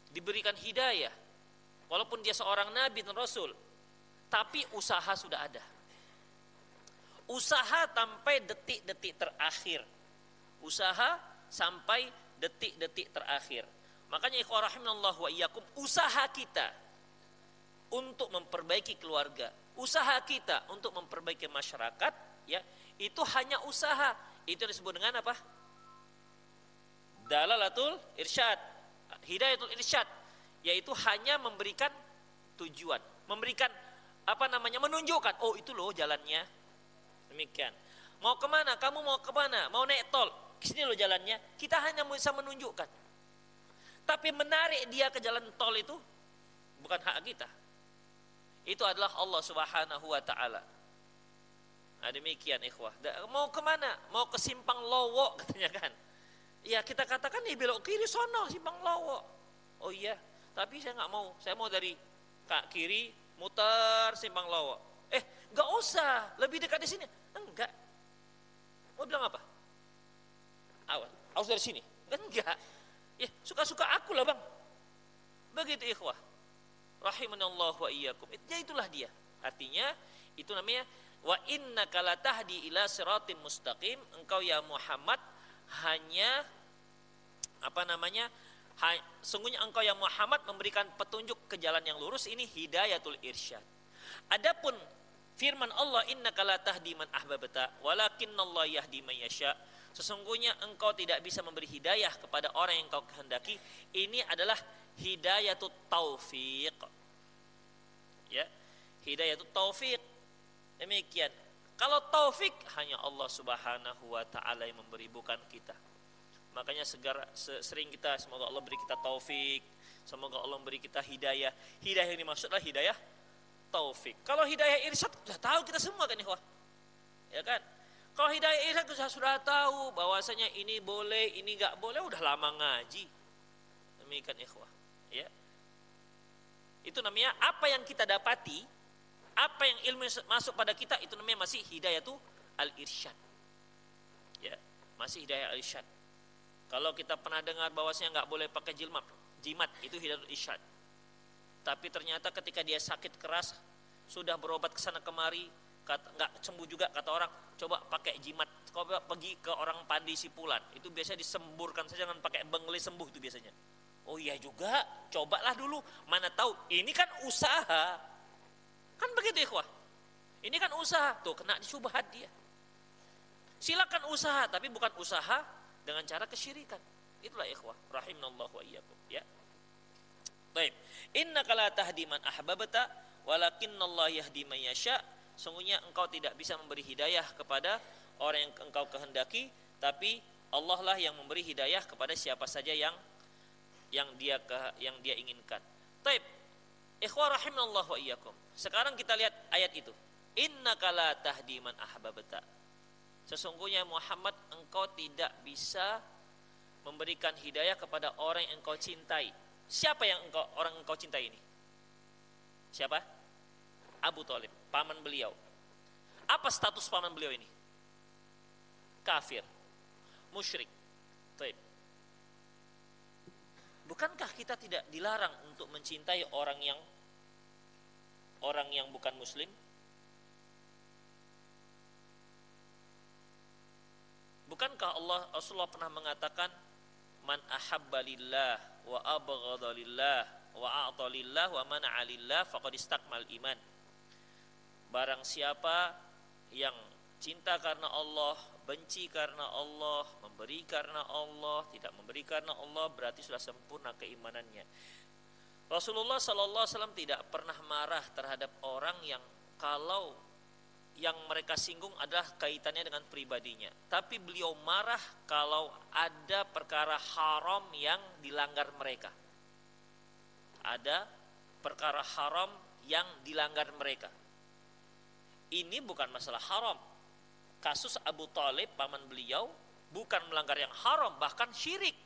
diberikan hidayah walaupun dia seorang nabi dan rasul, tapi usaha sudah ada. Usaha sampai detik-detik terakhir. Usaha sampai detik-detik terakhir. Makanya ikhwah rahimanallah wa iyyakum, usaha kita untuk memperbaiki keluarga, usaha kita untuk memperbaiki masyarakat, ya, itu hanya usaha. Itu disebut dengan apa? Dalalatul irsyad, hidayatul irsyad, yaitu hanya memberikan tujuan, memberikan menunjukkan, oh itu loh jalannya. Demikian. Mau kemana? Kamu mau kemana? Mau naik tol? Kesini loh jalannya. Kita hanya bisa menunjukkan. Tapi menarik dia ke jalan tol itu bukan hak kita. Itu adalah Allah Subhanahu wa taala. Nah, demikian ikhwah. Mau kemana? Mau ke Simpang Lowo katanya kan. Ya kita katakan nih belok kiri sono Simpang Lowo. Oh iya, tapi saya nggak mau. Saya mau dari kiri muter Simpang Lowo. Nggak usah, lebih dekat di sini. Enggak. Mau bilang apa? Awas dari sini. Enggak. Ya, suka-suka aku lah bang. Begitu ikhwah. Rahimanallah wa iyyakum. Ya itulah dia. Artinya itu namanya wa innaka latahdi ila siratim mustaqim. Engkau ya Muhammad hanya sungguhnya engkau ya Muhammad memberikan petunjuk ke jalan yang lurus. Ini hidayatul irsyad. Adapun firman Allah innaka latahdi man ahbabta walakinnallaha yahdi man yasha. Sesungguhnya engkau tidak bisa memberi hidayah kepada orang yang engkau kehendaki. Ini adalah hidayatut taufiq. Ya, hidayatut taufiq. Demikian. Kalau taufik hanya Allah Subhanahu wa taala yang memberi, bukan kita. Makanya sering kita semoga Allah beri kita taufik, semoga Allah beri kita hidayah. Hidayah ini maksudnya hidayah taufik. Kalau hidayah irsyad sudah tahu kita semua kan ikhwah. Ya kan? Kalau hidayah irsyad sudah tahu bahwasanya ini boleh, ini enggak boleh, udah lama ngaji. Demikian ikhwah, ya. Itu namanya apa yang kita dapati, apa yang ilmu masuk pada kita, itu namanya masih hidayatu al-irsyad. Ya, masih hidayah al-irsyad. Kalau kita pernah dengar bahwasanya enggak boleh pakai jimat, itu hidayatul irsyad. Tapi ternyata ketika dia sakit keras, sudah berobat ke sana kemari, nggak sembuh juga, kata orang, coba pakai jimat, coba pergi ke orang Pandi Sipulan, itu biasanya disemburkan saja dengan pakai bengleh, sembuh itu biasanya. Oh iya juga, cobalah dulu, mana tahu, ini kan usaha, kan begitu ikhwah, ini kan usaha, tuh kena syubhat dia. Silakan usaha, tapi bukan usaha dengan cara kesyirikan. Itulah ikhwah, rahimanallah wa iyyakum, ya. Baik, innaka la tahdi man ahbabta walakinnallaha yahdi man yasha. Sungguhnya engkau tidak bisa memberi hidayah kepada orang yang engkau kehendaki, tapi Allah lah yang memberi hidayah kepada siapa saja yang yang dia inginkan. Taib, ikhwah rahimallahu wa iyyakum. Sekarang kita lihat ayat itu. Innaka la tahdi man ahbabta. Sesungguhnya Muhammad, engkau tidak bisa memberikan hidayah kepada orang yang engkau cintai. Siapa yang orang engkau cintai ini? Siapa? Abu Thalib, paman beliau. Apa status paman beliau ini? Kafir, musyrik. Taib. Bukankah kita tidak dilarang untuk mencintai orang yang bukan muslim? Bukankah Rasulullah pernah mengatakan, man ahabba lillah wa abghadha lillah wa a'ta lillah wa mana'a lillah faqad istakmal iman. Barang siapa yang cinta karena Allah, benci karena Allah, memberi karena Allah, tidak memberi karena Allah, berarti sudah sempurna keimanannya. Rasulullah SAW tidak pernah marah terhadap orang yang kalau yang mereka singgung adalah kaitannya dengan pribadinya. Tapi beliau marah kalau ada perkara haram yang dilanggar mereka. Ada perkara haram yang dilanggar mereka. Ini bukan masalah haram. Kasus Abu Thalib, paman beliau, bukan melanggar yang haram, bahkan syirik.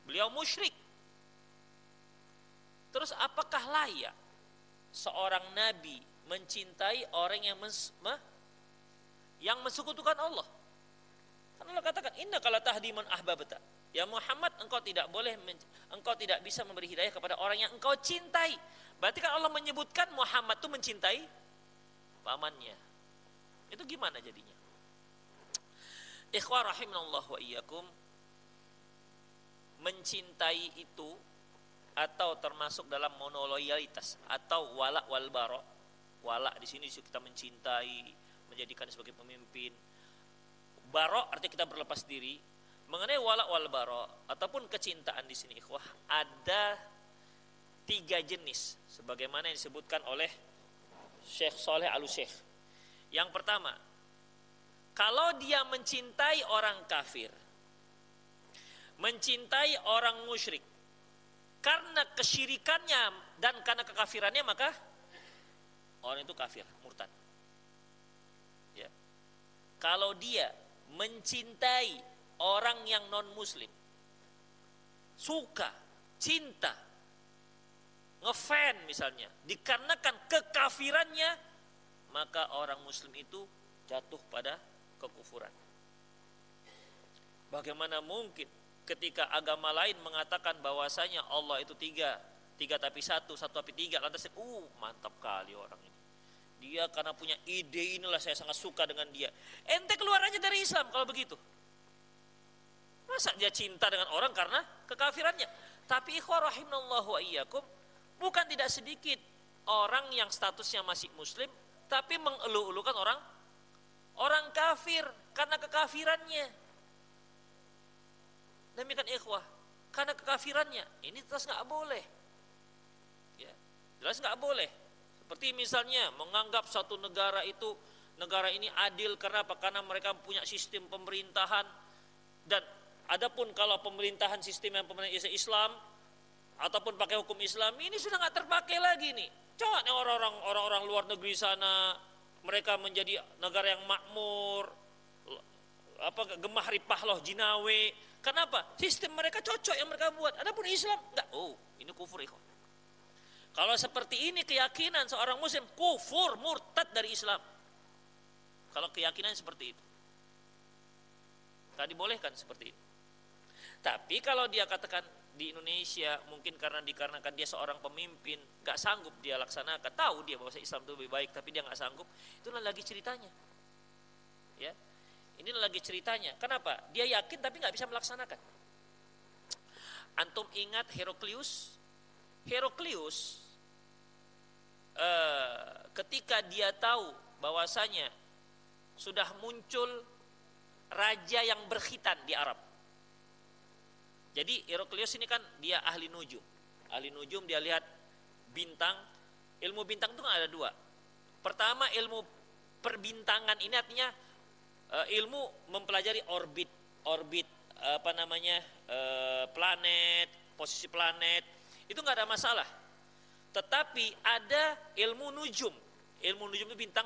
Beliau musyrik. Terus apakah layak seorang nabi mencintai orang yang mensekutukan Allah? Karena Allah katakan, innaka la tahdi man ahbabta. Ya Muhammad, engkau tidak bisa memberi hidayah kepada orang yang engkau cintai. Berarti kan Allah menyebutkan Muhammad itu mencintai pamannya. Itu gimana jadinya? Ikhwah rahimanallahu wa iyyakum, mencintai itu atau termasuk dalam monoloyalitas atau wala wal bara. Wala di sini kita mencintai, menjadikan sebagai pemimpin. Bara artinya kita berlepas diri. Mengenai wala wal bara ataupun kecintaan di sini ikhwah, ada 3 jenis sebagaimana yang disebutkan oleh Syekh Saleh Al-Syekh. Yang pertama, kalau dia mencintai orang kafir, mencintai orang musyrik karena kesyirikannya dan karena kekafirannya, maka orang itu kafir, murtad. Ya. Kalau dia mencintai orang yang non muslim, suka, cinta, ngefan misalnya, dikarenakan kekafirannya, maka orang muslim itu jatuh pada kekufuran. Bagaimana mungkin ketika agama lain mengatakan bahwasanya Allah itu tiga tapi satu tapi tiga, lantas mantap kali orang ini. Dia karena punya ide inilah saya sangat suka dengan dia. Ente keluar aja dari Islam kalau begitu. Masa dia cinta dengan orang karena kekafirannya? Tapi ikhwah rahimallahu wa iyyakum, bukan tidak sedikit orang yang statusnya masih muslim tapi mengeluh-elukan orang kafir karena kekafirannya. Demikian ikhwah, karena kekafirannya ini jelas nggak boleh. Ya, jelas nggak boleh. Seperti misalnya menganggap suatu negara ini adil karena apa? Karena mereka punya sistem pemerintahan, dan adapun kalau pemerintahan sistem yang pemerintahan Islam ataupun pakai hukum Islam, ini sudah nggak terpakai lagi nih. Coba nih orang-orang luar negeri sana, mereka menjadi negara yang makmur, gemah ripah loh, jinawe. Kenapa? Sistem mereka cocok yang mereka buat. Adapun Islam enggak. Ini kufur ikhwan. Kalau seperti ini keyakinan seorang muslim, kufur, murtad dari Islam. Kalau keyakinan seperti itu, tak dibolehkan seperti itu. Tapi kalau dia katakan di Indonesia, mungkin dikarenakan dia seorang pemimpin, gak sanggup dia laksanakan, tahu dia bahwa Islam itu lebih baik, tapi dia gak sanggup, itulah lagi ceritanya. Ya, inilah lagi ceritanya. Kenapa? Dia yakin tapi gak bisa melaksanakan. Antum ingat Heraklius? Heraklius ketika dia tahu bahwasanya sudah muncul raja yang berkhitan di Arab. Jadi Heraklius ini kan dia ahli nujum. Ahli nujum, dia lihat bintang. Ilmu bintang itu kan ada 2. Pertama, ilmu perbintangan ini artinya ilmu mempelajari orbit planet, posisi planet, itu nggak ada masalah. Tetapi ada ilmu nujum. Ilmu nujum itu bintang,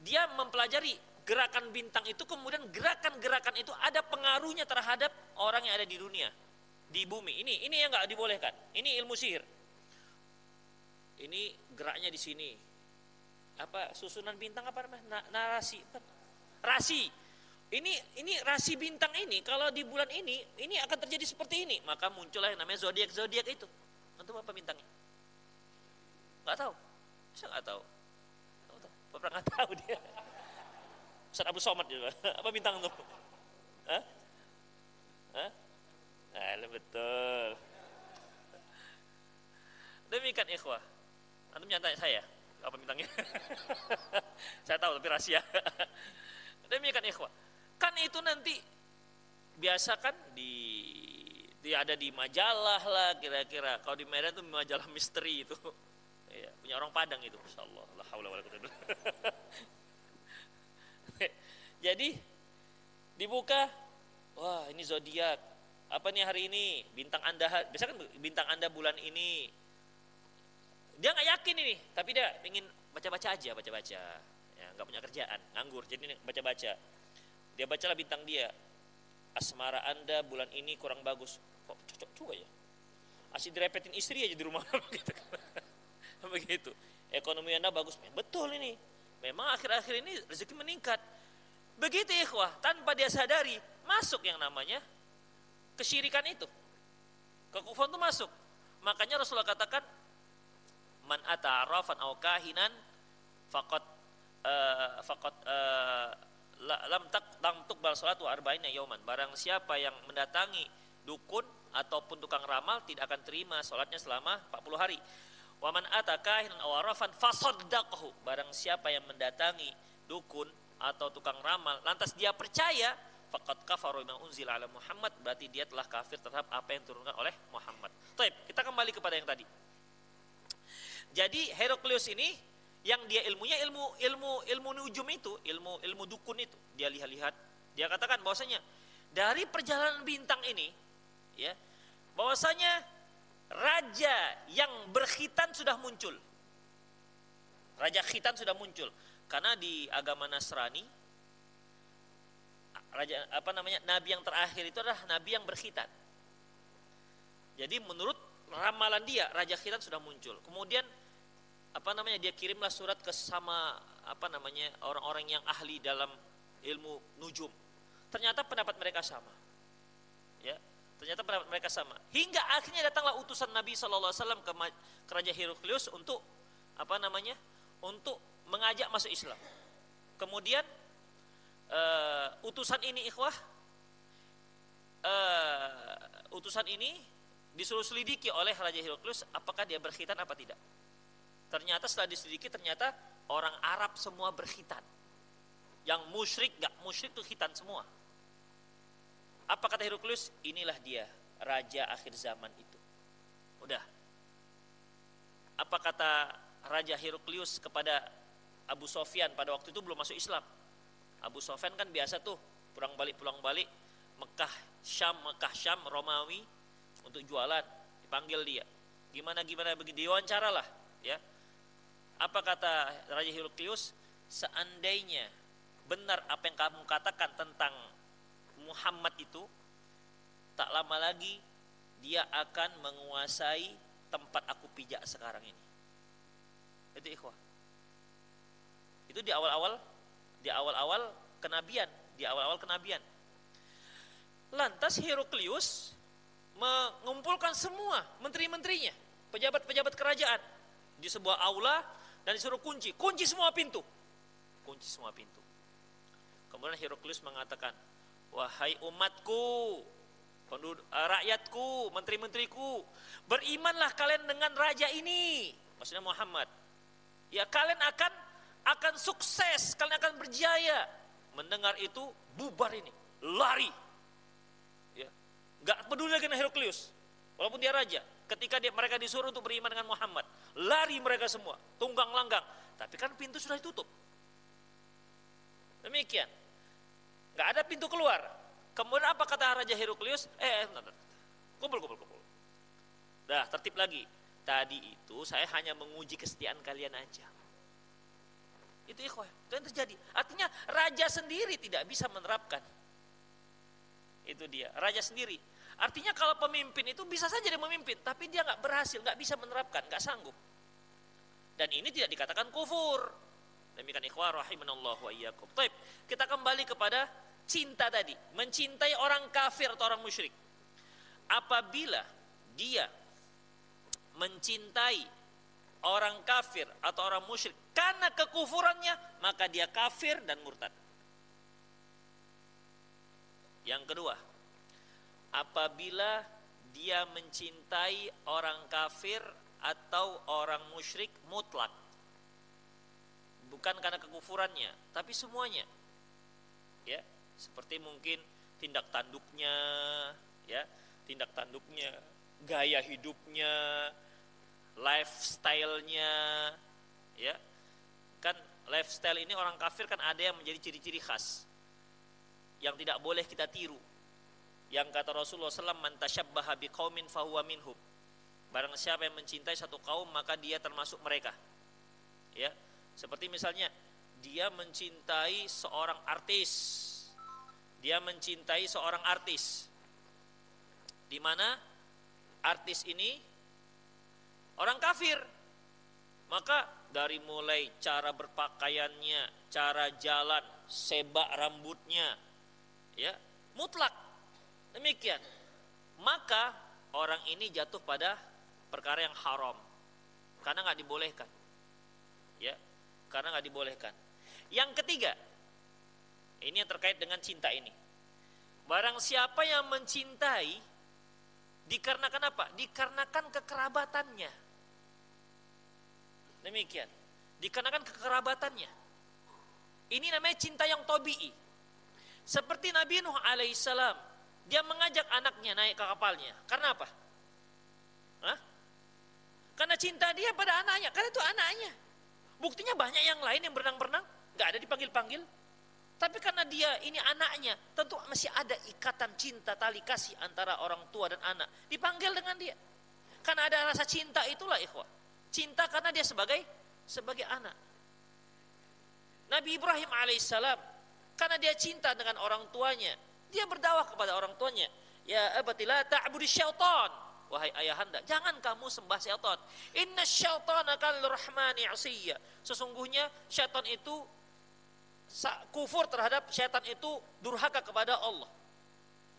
dia mempelajari gerakan bintang itu, kemudian gerakan-gerakan itu ada pengaruhnya terhadap orang yang ada di dunia, di bumi. Ini yang nggak dibolehkan. Ini ilmu sihir. Ini geraknya di sini. Apa susunan bintang apa namanya? Narasi. Rasi. Ini rasi bintang ini kalau di bulan ini akan terjadi seperti ini. Maka muncullah yang namanya zodiak itu. Antum apa bintangnya? Nggak tahu. Saya nggak tahu. Pernah nggak tahu dia. Ustaz Abu Somad juga. Apa bintang itu? Hah? Hah? Nah, betul. Demikian ikhwah. Antum jangan tanya saya apa bintangnya. Saya tahu tapi rahasia. Demikian ikhwah. Kan itu nanti biasa kan ada di majalah lah kira-kira. Kalau di Medan itu majalah misteri itu. Ya, punya orang Padang itu, insyaallah. La haula wala quwwata illa billah. Jadi dibuka, wah ini zodiak. Apa nih hari ini? Bintang Anda, biasa kan bintang Anda bulan ini. Dia nggak yakin ini, tapi dia ingin baca-baca aja, baca-baca. Ya, nggak punya kerjaan, nganggur, jadi baca-baca. Dia bacalah bintang dia. Asmara Anda bulan ini kurang bagus. Kok cocok juga ya? Asih direpetin istri aja di rumah gitu. Begitu. Ekonomi Anda bagus. Betul ini. Memang akhir-akhir ini rezeki meningkat. Begitu ikhwah, tanpa dia sadari masuk yang namanya kesyirikan itu. Kekufuran itu masuk. Makanya Rasulullah katakan man ata arrafan aw kahinan faqad lam tuqbal salatu arba'ina yauman. Barang siapa yang mendatangi dukun ataupun tukang ramal tidak akan terima salatnya selama 40 hari. Wa man ata kahinan aw arrafan fasaddaqahu. Barang siapa yang mendatangi dukun atau tukang ramal lantas dia percaya, faqad kafara bima unzila ala Muhammad, berarti dia telah kafir terhadap apa yang diturunkan oleh Muhammad. Baik, kita kembali kepada yang tadi. Jadi Heraklius ini yang dia ilmunya ilmu nujum itu, ilmu dukun itu. Dia lihat-lihat, dia katakan bahwasanya dari perjalanan bintang ini ya, bahwasanya raja yang berkhitan sudah muncul. Raja khitan sudah muncul. Karena di agama Nasrani nabi yang terakhir itu adalah nabi yang berkhitan. Jadi menurut ramalan dia raja khitan sudah muncul. Kemudian dia kirimlah surat ke sama orang-orang yang ahli dalam ilmu nujum. Ternyata pendapat mereka sama. Ya, ternyata pendapat mereka sama. Hingga akhirnya datanglah utusan Nabi sallallahu alaihi wasallam ke Raja Heraklius untuk untuk mengajak masuk Islam. Kemudian utusan ini ikhwah, utusan ini disuruh selidiki oleh Raja Heraklius apakah dia berkhitan apa tidak. Ternyata setelah diselidiki ternyata orang Arab semua berkhitan. Yang musyrik gak musyrik itu khitan semua. Apa kata Heraklius? Inilah dia raja akhir zaman itu. Udah. Apa kata Raja Heraklius kepada Abu Sofyan pada waktu itu belum masuk Islam. Abu Sofyan kan biasa tuh pulang balik Mekah Syam Romawi untuk jualan, dipanggil dia. Gimana begitu diwawancara lah, ya. Apa kata Raja Heraklius? Seandainya benar apa yang kamu katakan tentang Muhammad itu, tak lama lagi dia akan menguasai tempat aku pijak sekarang ini. Itu ikhwah. Itu di awal-awal kenabian. Lantas Heraklius mengumpulkan semua menteri-menterinya, pejabat-pejabat kerajaan di sebuah aula dan disuruh kunci semua pintu. Kemudian Heraklius mengatakan, wahai umatku, rakyatku, menteri-menteriku, berimanlah kalian dengan raja ini, maksudnya Muhammad. Ya, kalian akan sukses, kalian akan berjaya. Mendengar itu bubar ini, lari. Ya, nggak peduli lagi dengan Heraklius, walaupun dia raja. Ketika mereka disuruh untuk beriman dengan Muhammad, lari mereka semua, tunggang langgang. Tapi kan pintu sudah ditutup. Demikian, nggak ada pintu keluar. Kemudian apa kata Raja Heraklius? Kumpul. Dah, tertib lagi. Tadi itu saya hanya menguji kesetiaan kalian aja. Itu ikhwah, itu yang terjadi. Artinya raja sendiri tidak bisa menerapkan. Itu dia, raja sendiri. Artinya kalau pemimpin itu bisa saja dia memimpin, tapi dia nggak berhasil, nggak bisa menerapkan, nggak sanggup. Dan ini tidak dikatakan kufur. Demikian ikhwah rahimanallahu wa iyyakum. Baik, kita kembali kepada cinta tadi, mencintai orang kafir atau orang musyrik. Apabila dia mencintai orang kafir atau orang musyrik karena kekufurannya, maka dia kafir dan murtad. Yang kedua, apabila dia mencintai orang kafir atau orang musyrik mutlak, bukan karena kekufurannya, tapi semuanya, ya, seperti mungkin tindak tanduknya, ya, tindak tanduknya, gaya hidupnya, lifestyle-nya, ya, kan lifestyle ini orang kafir kan ada yang menjadi ciri-ciri khas yang tidak boleh kita tiru. Yang kata Rasulullah SAW, man tashabbaha biqaumin fahuwa minhum. Barang siapa yang mencintai satu kaum maka dia termasuk mereka. Ya, seperti misalnya dia mencintai seorang artis, dia mencintai seorang artis, di mana artis ini orang kafir, maka dari mulai cara berpakaiannya, cara jalan, sebak rambutnya, ya, mutlak demikian, maka orang ini jatuh pada perkara yang haram karena nggak dibolehkan, ya, karena nggak dibolehkan. Yang ketiga, ini yang terkait dengan cinta ini. Barang siapa yang mencintai dikarenakan apa? Dikarenakan kekerabatannya. Demikian, dikarenakan kekerabatannya. Ini namanya cinta yang tabii. Seperti Nabi Nuh alaihissalam, dia mengajak anaknya naik ke kapalnya. Karena apa? Hah? Karena cinta dia pada anaknya. Karena itu anaknya. Buktinya banyak yang lain yang berenang-berenang, gak ada dipanggil-panggil. Tapi karena dia ini anaknya, tentu masih ada ikatan cinta, tali kasih antara orang tua dan anak. Dipanggil dengan dia. Karena ada rasa cinta itulah ikhwah. Cinta karena dia sebagai anak. Nabi Ibrahim alaihissalam, karena dia cinta dengan orang tuanya, dia berdakwah kepada orang tuanya. Ya abati la ta'budi syaitan. Wahai ayahanda, jangan kamu sembah syaitan. Inna syaitana kal rahmani asiyya. Sesungguhnya syaitan itu kufur terhadap, syaitan itu durhaka kepada Allah.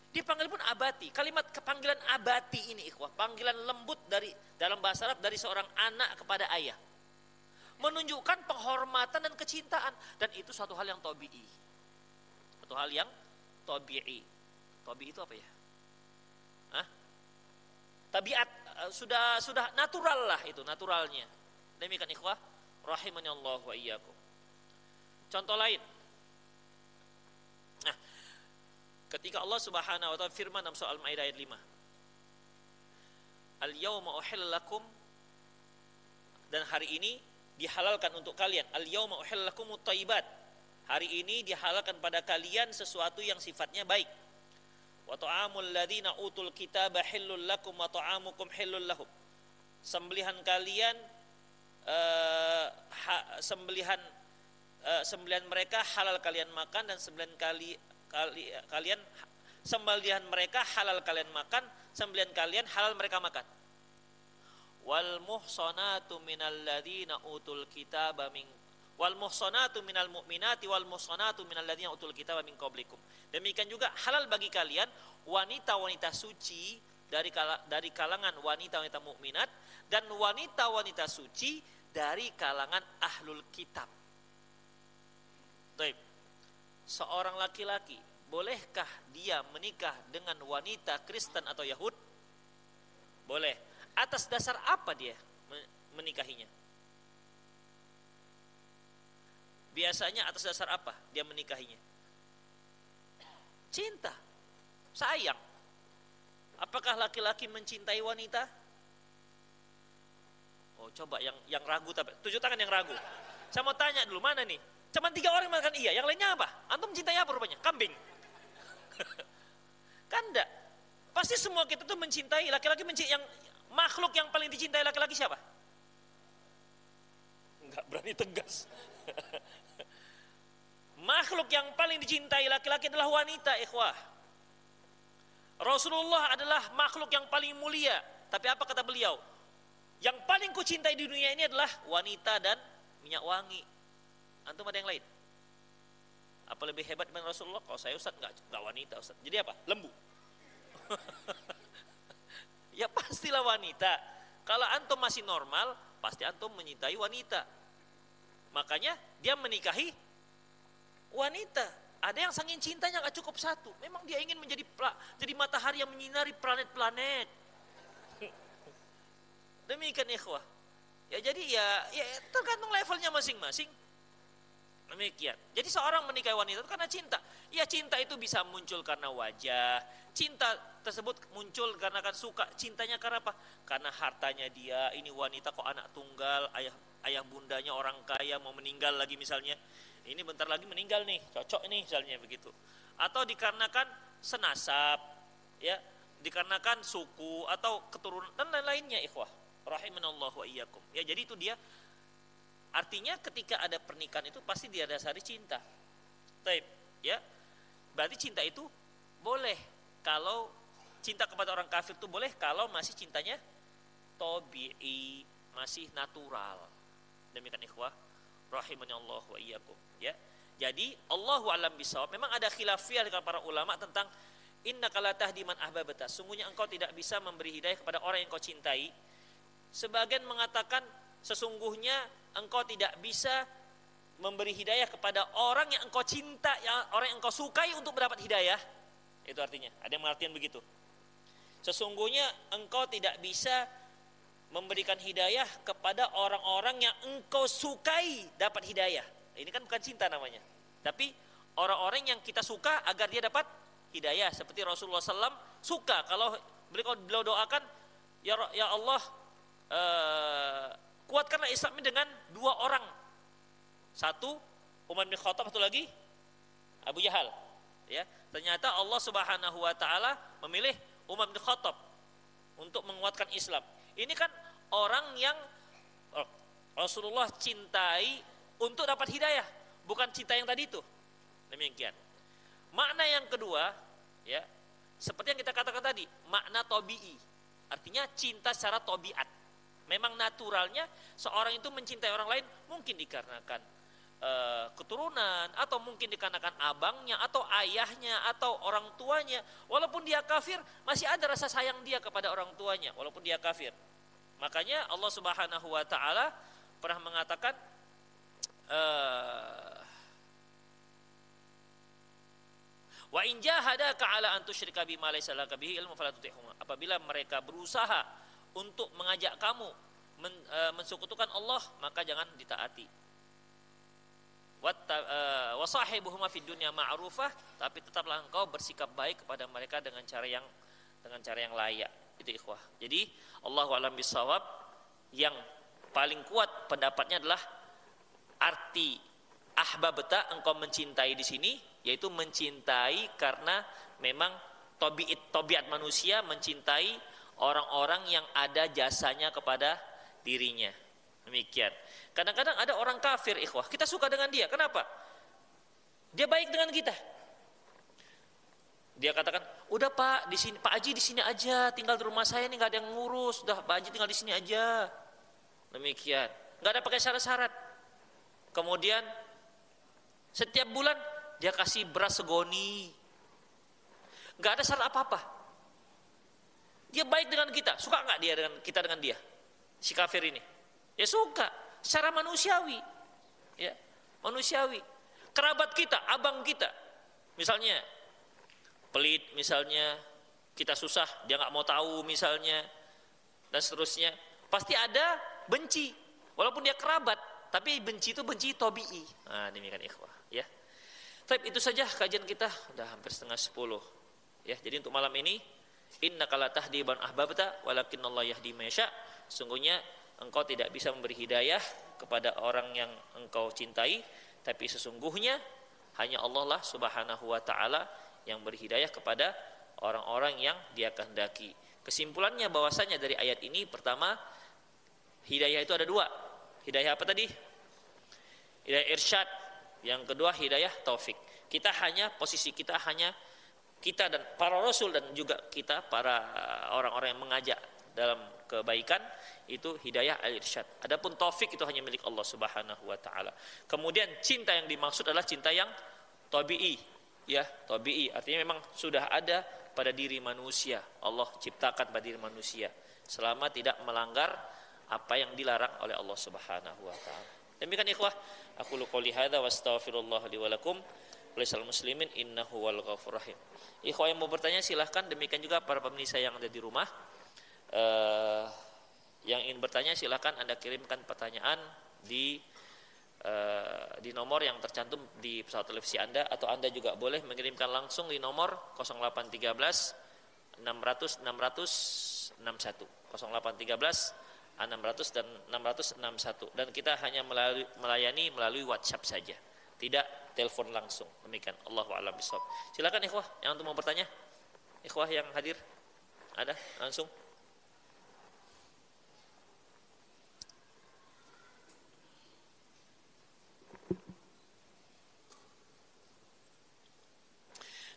Dipanggil pun abati. Kalimat kepanggilan abati ini ikhwah, panggilan lembut dari dalam bahasa Arab dari seorang anak kepada ayah, menunjukkan penghormatan dan kecintaan, dan itu suatu hal yang tabii. Suatu hal yang tabii. Tabii itu apa ya? Hah? Tabiat, sudah natural lah, itu naturalnya. Demikian ikhwah rahimani Allah wa iyyakum. Contoh lain. Nah, ketika Allah Subhanahu wa taala firman dalam surah Al-Maidah ayat 5. Al-yauma uhilla lakum, dan hari ini dihalalkan untuk kalian. Al-yauma uhilla lakumut thayyibat. Hari ini dihalalkan pada kalian sesuatu yang sifatnya baik. Wa ta'amul ladzina utul kitaba hillul lakum wa ta'amukum hillul lahum. Sembelihan kalian sembelihan mereka halal kalian makan, dan kalian sembelihan mereka halal kalian makan, sembelihan kalian halal mereka makan. Wal muhsanatu minal ladzina utul kitaba min wal muhsanatu minal mu'minati wal muhsanatu minal ladzina utul kitaba min qablikum. Demikian juga halal bagi kalian wanita-wanita suci dari kalangan wanita-wanita mukminat dan wanita-wanita suci dari kalangan ahlul kitab. Baik. Seorang laki-laki, bolehkah dia menikah dengan wanita Kristen atau Yahud? Boleh. Atas dasar apa dia menikahinya? Biasanya atas dasar apa dia menikahinya? Cinta, sayang. Apakah laki-laki mencintai wanita? Oh, coba yang ragu, 7 tangan yang ragu. Saya mau tanya dulu, mana nih? Cuma 3 orang yang mengatakan iya, yang lainnya apa? Antum mencintai apa rupanya? Kambing. Kan enggak. Pasti semua kita tuh mencintai, laki-laki mencintai yang Makhluk yang paling dicintai laki-laki siapa? Enggak berani tegas. Makhluk yang paling dicintai laki-laki adalah wanita, ikhwah. Rasulullah adalah makhluk yang paling mulia. Tapi apa kata beliau? Yang paling kucintai di dunia ini adalah wanita dan minyak wangi. Antum ada yang lain? Apa lebih hebat dibanding Rasulullah? Kalau saya Ustaz enggak wanita Ustaz. Jadi apa? Lembu. Ya pastilah wanita. Kalau antum masih normal, pasti antum menyintai wanita. Makanya dia menikahi wanita. Ada yang saking cintanya gak cukup satu. Memang dia ingin jadi matahari yang menyinari planet-planet. Demikian ikhwah. Ya jadi ya tergantung levelnya masing-masing. Demikian. Jadi seorang menikahi wanita itu karena cinta. Ya cinta itu bisa muncul karena wajah. Cinta tersebut muncul karena kan suka. Cintanya karena apa? Karena hartanya dia. Ini wanita kok anak tunggal. Ayah bundanya orang kaya mau meninggal lagi misalnya. Ini bentar lagi meninggal nih. Cocok nih misalnya begitu. Atau dikarenakan senasab. Ya. Dikarenakan suku atau keturunan dan lain-lainnya ikhwah. Rahimanallah wa iyyakum. Ya jadi itu dia. Artinya ketika ada pernikahan itu pasti dia dasari cinta. Taib, ya. Berarti cinta itu boleh kalau cinta kepada orang kafir itu boleh kalau masih cintanya tabi'i, masih natural. Demikian ikhwah, rahimani Allah wa iyyakum, ya. Jadi Allahu a'lam bishawab. Memang ada khilafiyah dengan para ulama tentang innaka la tahdi man ahbabta. Sungguhnya engkau tidak bisa memberi hidayah kepada orang yang kau cintai. Sebagian mengatakan sesungguhnya engkau tidak bisa memberi hidayah kepada orang yang engkau cinta, orang yang engkau sukai untuk mendapat hidayah. Itu artinya, ada yang mengartikan begitu. Sesungguhnya engkau tidak bisa memberikan hidayah kepada orang-orang yang engkau sukai dapat hidayah. Ini kan bukan cinta namanya. Tapi orang-orang yang kita suka agar dia dapat hidayah. Seperti Rasulullah SAW suka kalau beliau doakan, ya Allah, kuatkanlah Islam ini dengan dua orang. Satu Umar bin Khattab, satu lagi Abu Jahal. Ya, ternyata Allah Subhanahu wa taala memilih Umar bin Khattab untuk menguatkan Islam. Ini kan orang yang Rasulullah cintai untuk dapat hidayah, bukan cinta yang tadi itu. Demikian. Makna yang kedua, ya, seperti yang kita katakan tadi, makna tabi'i. Artinya cinta secara tabiat. Memang naturalnya seorang itu mencintai orang lain mungkin dikarenakan keturunan, atau mungkin dikarenakan abangnya, atau ayahnya, atau orang tuanya. Walaupun dia kafir, masih ada rasa sayang dia kepada orang tuanya, walaupun dia kafir. Makanya Allah Subhanahu wa taala pernah mengatakan wa in jahadaka ala an tusyrika bima laysa laka bihi ilmun fala tuti'huma. Apabila mereka berusaha untuk mengajak kamu mensekutukan Allah, maka jangan ditaati. Wa sahibuhuma fid dunya ma'rufah, tapi tetaplah engkau bersikap baik kepada mereka dengan cara yang layak. Itu ikhwah. Jadi Allahu a'lam bishawab, yang paling kuat pendapatnya adalah arti ahbabta, engkau mencintai di sini, yaitu mencintai karena memang tabiat manusia mencintai orang-orang yang ada jasanya kepada dirinya. Demikian. Kadang-kadang ada orang kafir ikhwah, kita suka dengan dia. Kenapa? Dia baik dengan kita. Dia katakan, udah Pak, di sini Pak Haji di sini aja, tinggal di rumah saya nih, nggak ada yang ngurus. Udah Pak Haji tinggal di sini aja. Demikian. Nggak ada pakai syarat-syarat. Kemudian setiap bulan dia kasih beras segoni. Nggak ada syarat apa-apa. Dia baik dengan kita. Suka nggak dia dengan kita dengan dia? Si kafir ini. Ya suka. Secara manusiawi. Ya, manusiawi. Kerabat kita, abang kita. Misalnya pelit, misalnya kita susah, dia nggak mau tahu misalnya, dan seterusnya. Pasti ada benci. Walaupun dia kerabat, tapi benci itu benci tabi'i. Nah, demikian ikhwah, ya. Tapi itu saja kajian kita, udah hampir 9:30. Ya, jadi untuk malam ini, innaka la tahdi man ahbabta walakinnallaha yahdi man yasha. Sungguhnya engkau tidak bisa memberi hidayah kepada orang yang engkau cintai, tapi sesungguhnya hanya Allah lah Subhanahu wa taala yang beri hidayah kepada orang-orang yang Dia kehendaki. Kesimpulannya bahwasanya dari ayat ini, pertama, hidayah itu ada dua. Hidayah apa tadi? Hidayah irsyad. Yang kedua hidayah taufik. Posisi kita hanya kita dan para rasul dan juga kita para orang-orang yang mengajak dalam kebaikan itu hidayah al-irsyad. Adapun taufik itu hanya milik Allah Subhanahu wa taala. Kemudian cinta yang dimaksud adalah cinta yang tabi'i, ya, tabi'i artinya memang sudah ada pada diri manusia. Allah ciptakan pada diri manusia selama tidak melanggar apa yang dilarang oleh Allah Subhanahu wa taala. Demikian ikhwah, aku qouli hadza wa astaghfirullah li wa lakum walisal muslimin innahu wal ghafurur rahim. Ikhwah yang mau bertanya silahkan, demikian juga para pemirsa yang ada di rumah. Yang ingin bertanya silahkan Anda kirimkan pertanyaan di nomor yang tercantum di pesawat televisi Anda, atau Anda juga boleh mengirimkan langsung di nomor 0813 600 600 61 0813 600 dan 661, dan kita hanya melayani melalui WhatsApp saja, tidak telepon langsung. Demikian, Allahu a'lam bishawab. Silakan ikhwah yang untuk mau bertanya. Ikhwah yang hadir ada langsung.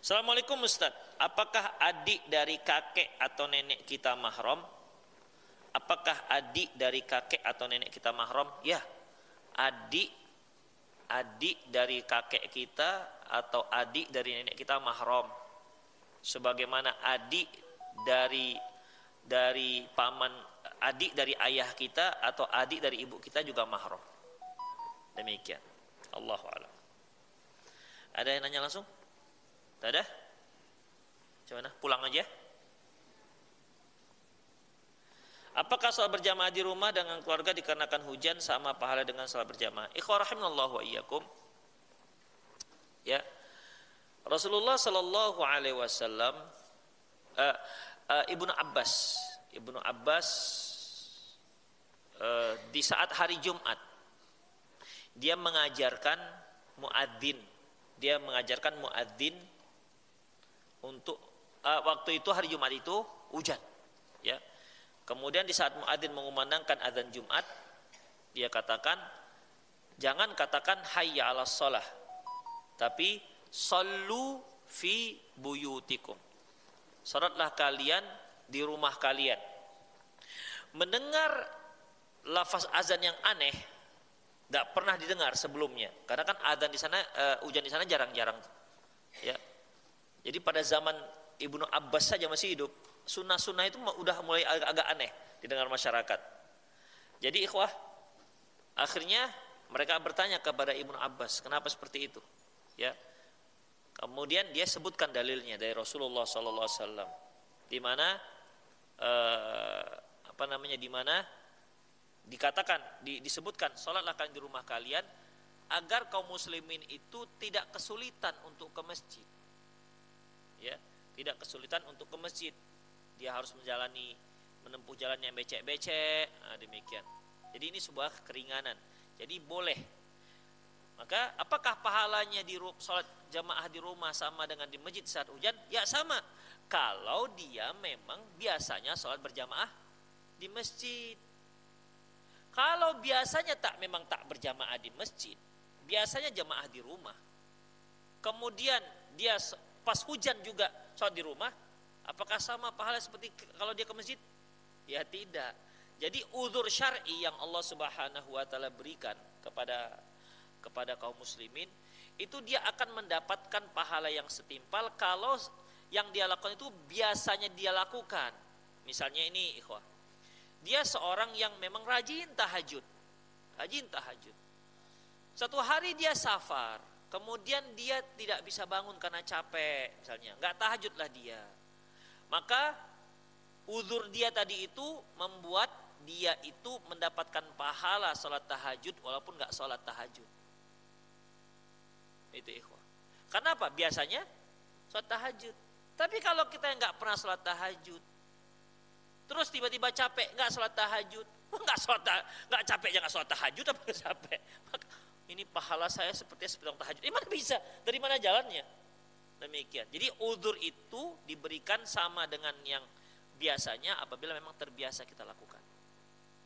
Assalamualaikum Ustaz, apakah adik dari kakek atau nenek kita mahram? Apakah adik dari kakek atau nenek kita mahram? Ya, adik dari kakek kita atau adik dari nenek kita mahram. Sebagaimana adik dari paman, adik dari ayah kita atau adik dari ibu kita juga mahram. Demikian. Allahu a'lam. Ada yang nanya langsung? Tak ada? Macam mana? Pulang aja. Apakah sholat berjamaah di rumah dengan keluarga dikarenakan hujan sama pahala dengan sholat berjamaah? Ikhwah rahimanallahu wa iyyakum. Ya. Rasulullah sallallahu alaihi wasallam Ibnu Abbas di saat hari Jumat dia mengajarkan muadzin untuk waktu itu hari Jumat itu hujan, ya. Kemudian di saat muadzin mengumandangkan azan Jumat, dia katakan, jangan katakan hayya 'alas shalah, tapi shallu fi buyutikum. Salatlah kalian di rumah kalian. Mendengar lafaz azan yang aneh tidak pernah didengar sebelumnya, karena kan azan di sana, hujan di sana jarang-jarang, ya. Jadi pada zaman Ibnu Abbas saja masih hidup, sunnah-sunnah itu udah mulai agak aneh didengar masyarakat. Jadi ikhwah, akhirnya mereka bertanya kepada Ibnu Abbas, kenapa seperti itu? Ya. Kemudian dia sebutkan dalilnya dari Rasulullah SAW, di mana di mana dikatakan, disebutkan, salatlah kalian di rumah kalian agar kaum muslimin itu tidak kesulitan untuk ke masjid. Ya, tidak kesulitan untuk ke masjid. Dia harus menempuh jalan yang becek-becek, demikian. Jadi ini sebuah keringanan. Jadi boleh. Maka apakah pahalanya di sholat jamaah di rumah sama dengan di masjid saat hujan? Ya sama. Kalau dia memang biasanya sholat berjamaah di masjid. Kalau biasanya memang tak berjamaah di masjid, biasanya jamaah di rumah. Kemudian dia pas hujan juga sholat di rumah, apakah sama pahala seperti kalau dia ke masjid? Ya tidak. Jadi uzur syar'i yang Allah Subhanahu wa taala berikan kepada kaum muslimin, itu dia akan mendapatkan pahala yang setimpal kalau yang dia lakukan itu biasanya dia lakukan. Misalnya ini ikhwah, dia seorang yang memang rajin tahajud. Satu hari dia safar, kemudian dia tidak bisa bangun karena capek, misalnya nggak tahajudlah dia, maka uzur dia tadi itu membuat dia itu mendapatkan pahala sholat tahajud walaupun nggak sholat tahajud. Itu ikhwah. Kenapa? Biasanya sholat tahajud. Tapi kalau kita nggak pernah sholat tahajud, terus tiba-tiba capek nggak sholat tahajud, nggak capek jangan sholat tahajud apa capek? Ini pahala saya seperti orang tahajud. Mana bisa? Dari mana jalannya? Demikian. Jadi uzur itu diberikan sama dengan yang biasanya apabila memang terbiasa kita lakukan.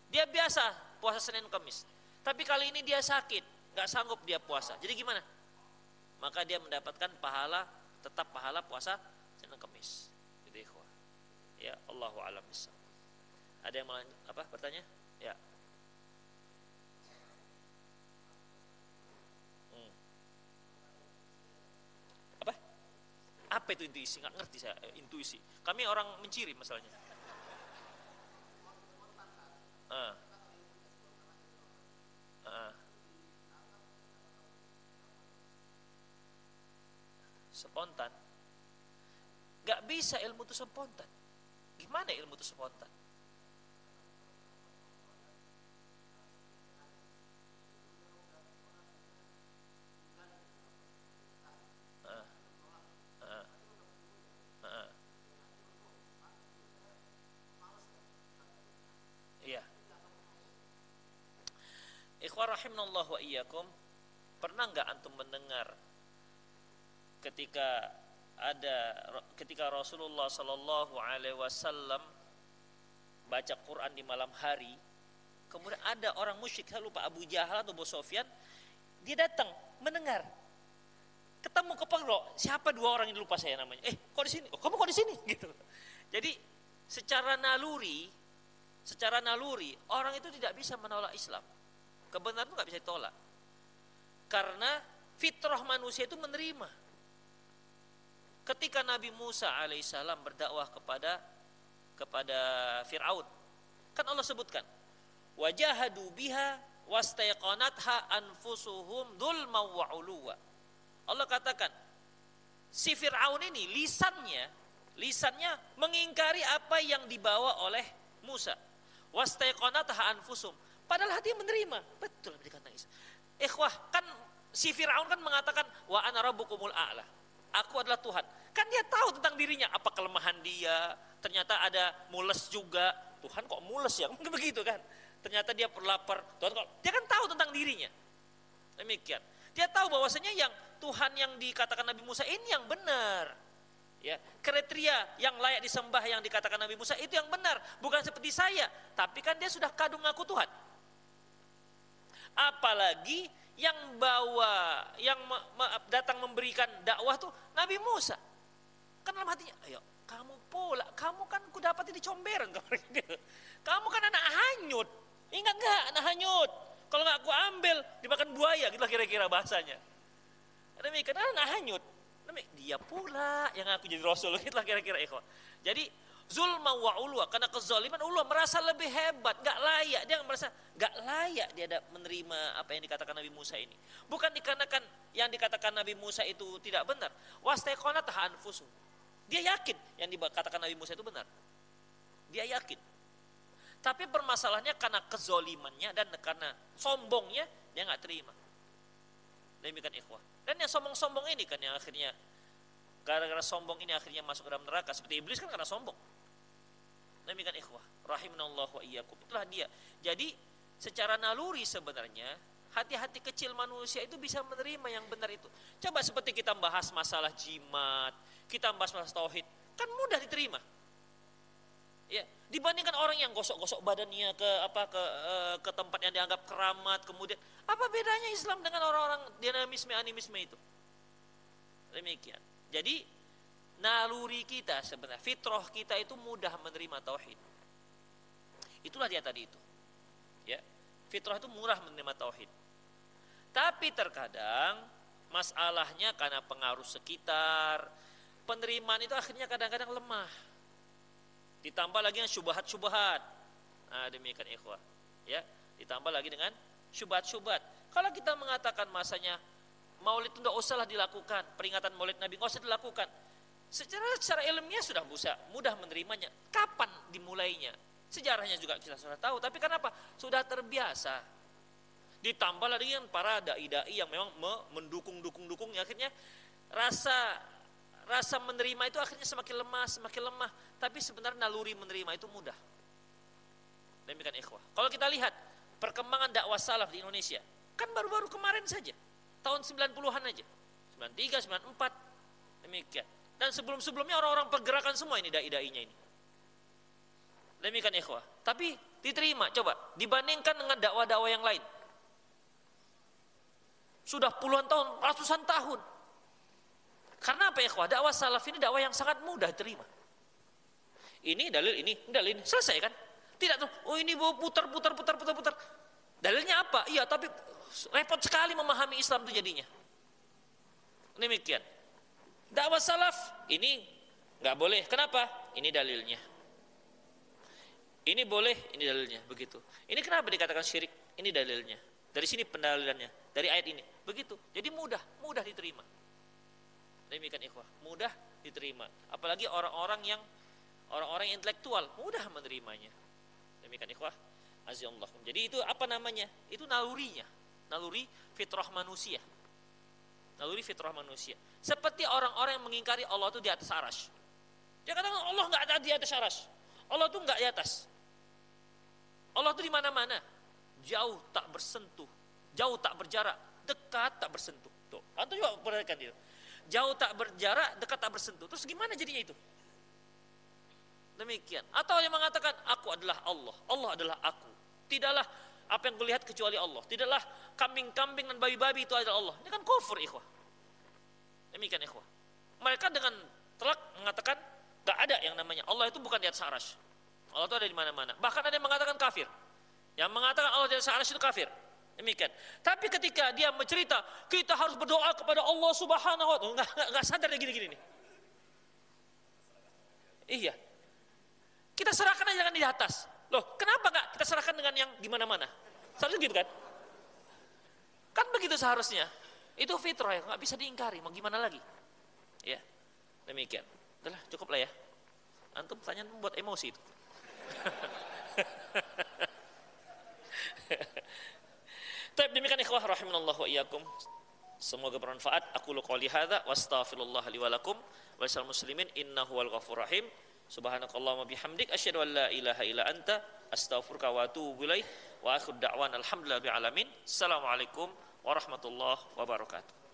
Dia biasa puasa Senin Kamis, tapi kali ini dia sakit, nggak sanggup dia puasa. Jadi gimana? Maka dia mendapatkan pahala, tetap pahala puasa Senin Kamis. Gitu ikhwah. Ya, Allahu a'lam bishawab. Ada yang mau bertanya? Ya. Apa itu intuisi? Nggak ngerti saya intuisi. Kami orang menciri masalahnya. Spontan. Nggak bisa ilmu itu spontan. Gimana ilmu itu spontan? Iya. Ikhwan rahimanallah wa iyyakum, pernah nggak antum mendengar ketika Rasulullah sallallahu alaihi wasallam baca Quran di malam hari, kemudian ada orang musyrik, saya lupa Abu Jahal atau Abu Sufyan, dia datang mendengar, ketemu kepengrok, siapa dua orang ini lupa saya namanya, kok di sini, kamu kok di sini, gitu. Jadi secara naluri orang itu tidak bisa menolak Islam. Kebenaran itu nggak bisa ditolak, karena fitrah manusia itu menerima. Ketika Nabi Musa alaihissalam berdakwah kepada Fir'aun, kan Allah sebutkan, wajahadu biha wastaiqanatha anfusuhum dzulman wa 'uluwa. Allah katakan, si Fir'aun ini lisannya mengingkari apa yang dibawa oleh Musa. Wastaiqanatha anfusuhum, padahal hati menerima. Betul dikatakan Isa. Ikhwah, kan si Fir'aun kan mengatakan wa ana rabbukumul a'la, aku adalah Tuhan. Kan dia tahu tentang dirinya, apa kelemahan dia. Ternyata ada mules juga. Tuhan kok mules ya? Mungkin begitu kan. Ternyata dia lapar. Dia kan tahu tentang dirinya. Demikian. Dia tahu bahwasanya yang Tuhan yang dikatakan Nabi Musa ini yang benar. Ya, kriteria yang layak disembah yang dikatakan Nabi Musa itu yang benar, bukan seperti saya. Tapi kan dia sudah kadung ngaku Tuhan. Apalagi yang datang memberikan dakwah tuh Nabi Musa. Kan dalam hatinya, ayo kamu pula, kamu kan ku dapat di comberan. Kamu kan anak hanyut. Ingat nggak anak hanyut? Kalau nggak aku ambil dimakan buaya, gitu kira-kira bahasanya. Demikian anak hanyut. Dia pula yang aku jadi rasul, gitu kira-kira ikhwan. Jadi zulma wa ulwa, karena kezaliman ulwa merasa lebih hebat, gak layak, dia merasa gak layak dia menerima apa yang dikatakan Nabi Musa ini. Bukan dikarenakan yang dikatakan Nabi Musa itu tidak benar. Wastaiqanatha anfusuhum, dia yakin yang dikatakan Nabi Musa itu benar, dia yakin. Tapi permasalahannya karena kezalimannya dan karena sombongnya dia gak terima. Demikian ikhwah. Dan yang sombong-sombong ini kan yang akhirnya gara-gara sombong ini akhirnya masuk ke dalam neraka, seperti iblis kan karena sombong. Demikian ikhwah, rahimanallah wa iyyakum. Itulah dia. Jadi secara naluri sebenarnya hati-hati kecil manusia itu bisa menerima yang benar itu. Coba seperti kita bahas masalah jimat, kita bahas masalah tauhid, kan mudah diterima. Ya, dibandingkan orang yang gosok-gosok badannya ke tempat yang dianggap keramat, kemudian apa bedanya Islam dengan orang-orang dinamisme animisme itu? Demikian. Jadi naluri kita sebenarnya, fitrah kita itu mudah menerima tauhid. Itulah dia tadi itu. Ya, fitrah itu murah menerima tauhid. Tapi terkadang masalahnya karena pengaruh sekitar, penerimaan itu akhirnya kadang-kadang lemah. Ditambah lagi dengan syubhat-syubhat. Nah, demikian ikhwah. Ya, ditambah lagi dengan syubhat-syubhat. Kalau kita mengatakan masanya Maulid itu tidak usahlah dilakukan, peringatan Maulid Nabi tidak usah dilakukan. Secara ilmiah sudah mudah menerimanya. Kapan dimulainya? Sejarahnya juga kita sudah tahu. Tapi kenapa? Sudah terbiasa. Ditambah lagi dengan para dai-dai yang memang mendukung, akhirnya rasa menerima itu akhirnya semakin lemah. Tapi sebenarnya naluri menerima itu mudah. Demikian ikhwah. Kalau kita lihat perkembangan dakwah salaf di Indonesia, kan baru-baru kemarin saja, tahun 90-an aja, 93, 94, demikian. Dan sebelum-sebelumnya orang-orang pergerakan semua ini dai-dainya ini. Demikian ikhwah. Tapi diterima, coba dibandingkan dengan dakwah-dakwah yang lain. Sudah puluhan tahun, ratusan tahun. Karena apa ikhwah? Dakwah salaf ini dakwah yang sangat mudah diterima. Ini dalil ini, dalil ini, selesai kan? Tidak tuh, oh ini putar. Dalilnya apa? Iya, tapi repot sekali memahami Islam itu jadinya. Demikian. Dakwah salaf ini nggak boleh. Kenapa? Ini dalilnya. Ini boleh, ini dalilnya, begitu. Ini kenapa dikatakan syirik? Ini dalilnya. Dari sini pendalilannya, dari ayat ini. Begitu. Jadi mudah diterima. Demikian ikhwah, mudah diterima. Apalagi orang-orang yang intelektual, mudah menerimanya. Demikian ikhwah, azza-Allah. Jadi itu apa namanya? Itu nalurinya. Naluri fitrah manusia. Naluri fitrah manusia. Seperti orang-orang yang mengingkari Allah itu di atas arasy. Dia katakan Allah nggak ada di atas arasy. Allah itu nggak di atas. Allah itu di mana-mana. Jauh tak bersentuh, jauh tak berjarak, dekat tak bersentuh. Tuh, antum juga perhatikan itu. Jauh tak berjarak, dekat tak bersentuh. Terus gimana jadinya itu? Demikian. Atau yang mengatakan aku adalah Allah, Allah adalah aku. Tidaklah apa yang kulihat kecuali Allah. Tidaklah kambing-kambing dan babi-babi itu adalah Allah. Ini kan kufur ikhwah. Demikian ikhwah. Mereka dengan telak mengatakan gak ada yang namanya Allah itu bukan di atas arasy. Allah itu ada di mana-mana. Bahkan ada yang mengatakan kafir. Yang mengatakan Allah di atas arasy itu kafir. Demikian. Tapi ketika dia mencerita kita harus berdoa kepada Allah Subhanahu wa taala, enggak sadar dia gini-gini nih. Iya. Kita serahkan aja dengan di atas. Loh, kenapa enggak kita serahkan dengan yang di mana-mana? Seharusnya gitu kan? Kan begitu seharusnya. Itu fitrah ya, enggak bisa diingkari, mau gimana lagi? Ya. Demikian. Udahlah, cukup lah ya. Antum pertanyaan membuat emosi itu. Baik, demikian ikhwah rahimanallah wa iyyakum. Semoga bermanfaat. Aqulu qouli hadza wa astaghfirullah li wa lakum wa lisal muslimin innahu wal ghafurur rahim. Subhanakallahumma bihamdik asyhadu an la ilaha illa anta astaghfiruka wa atubu ilaik wa akhiru da'wana alhamdulillahi rabbil alamin. Assalamualaikum warahmatullahi wabarakatuh.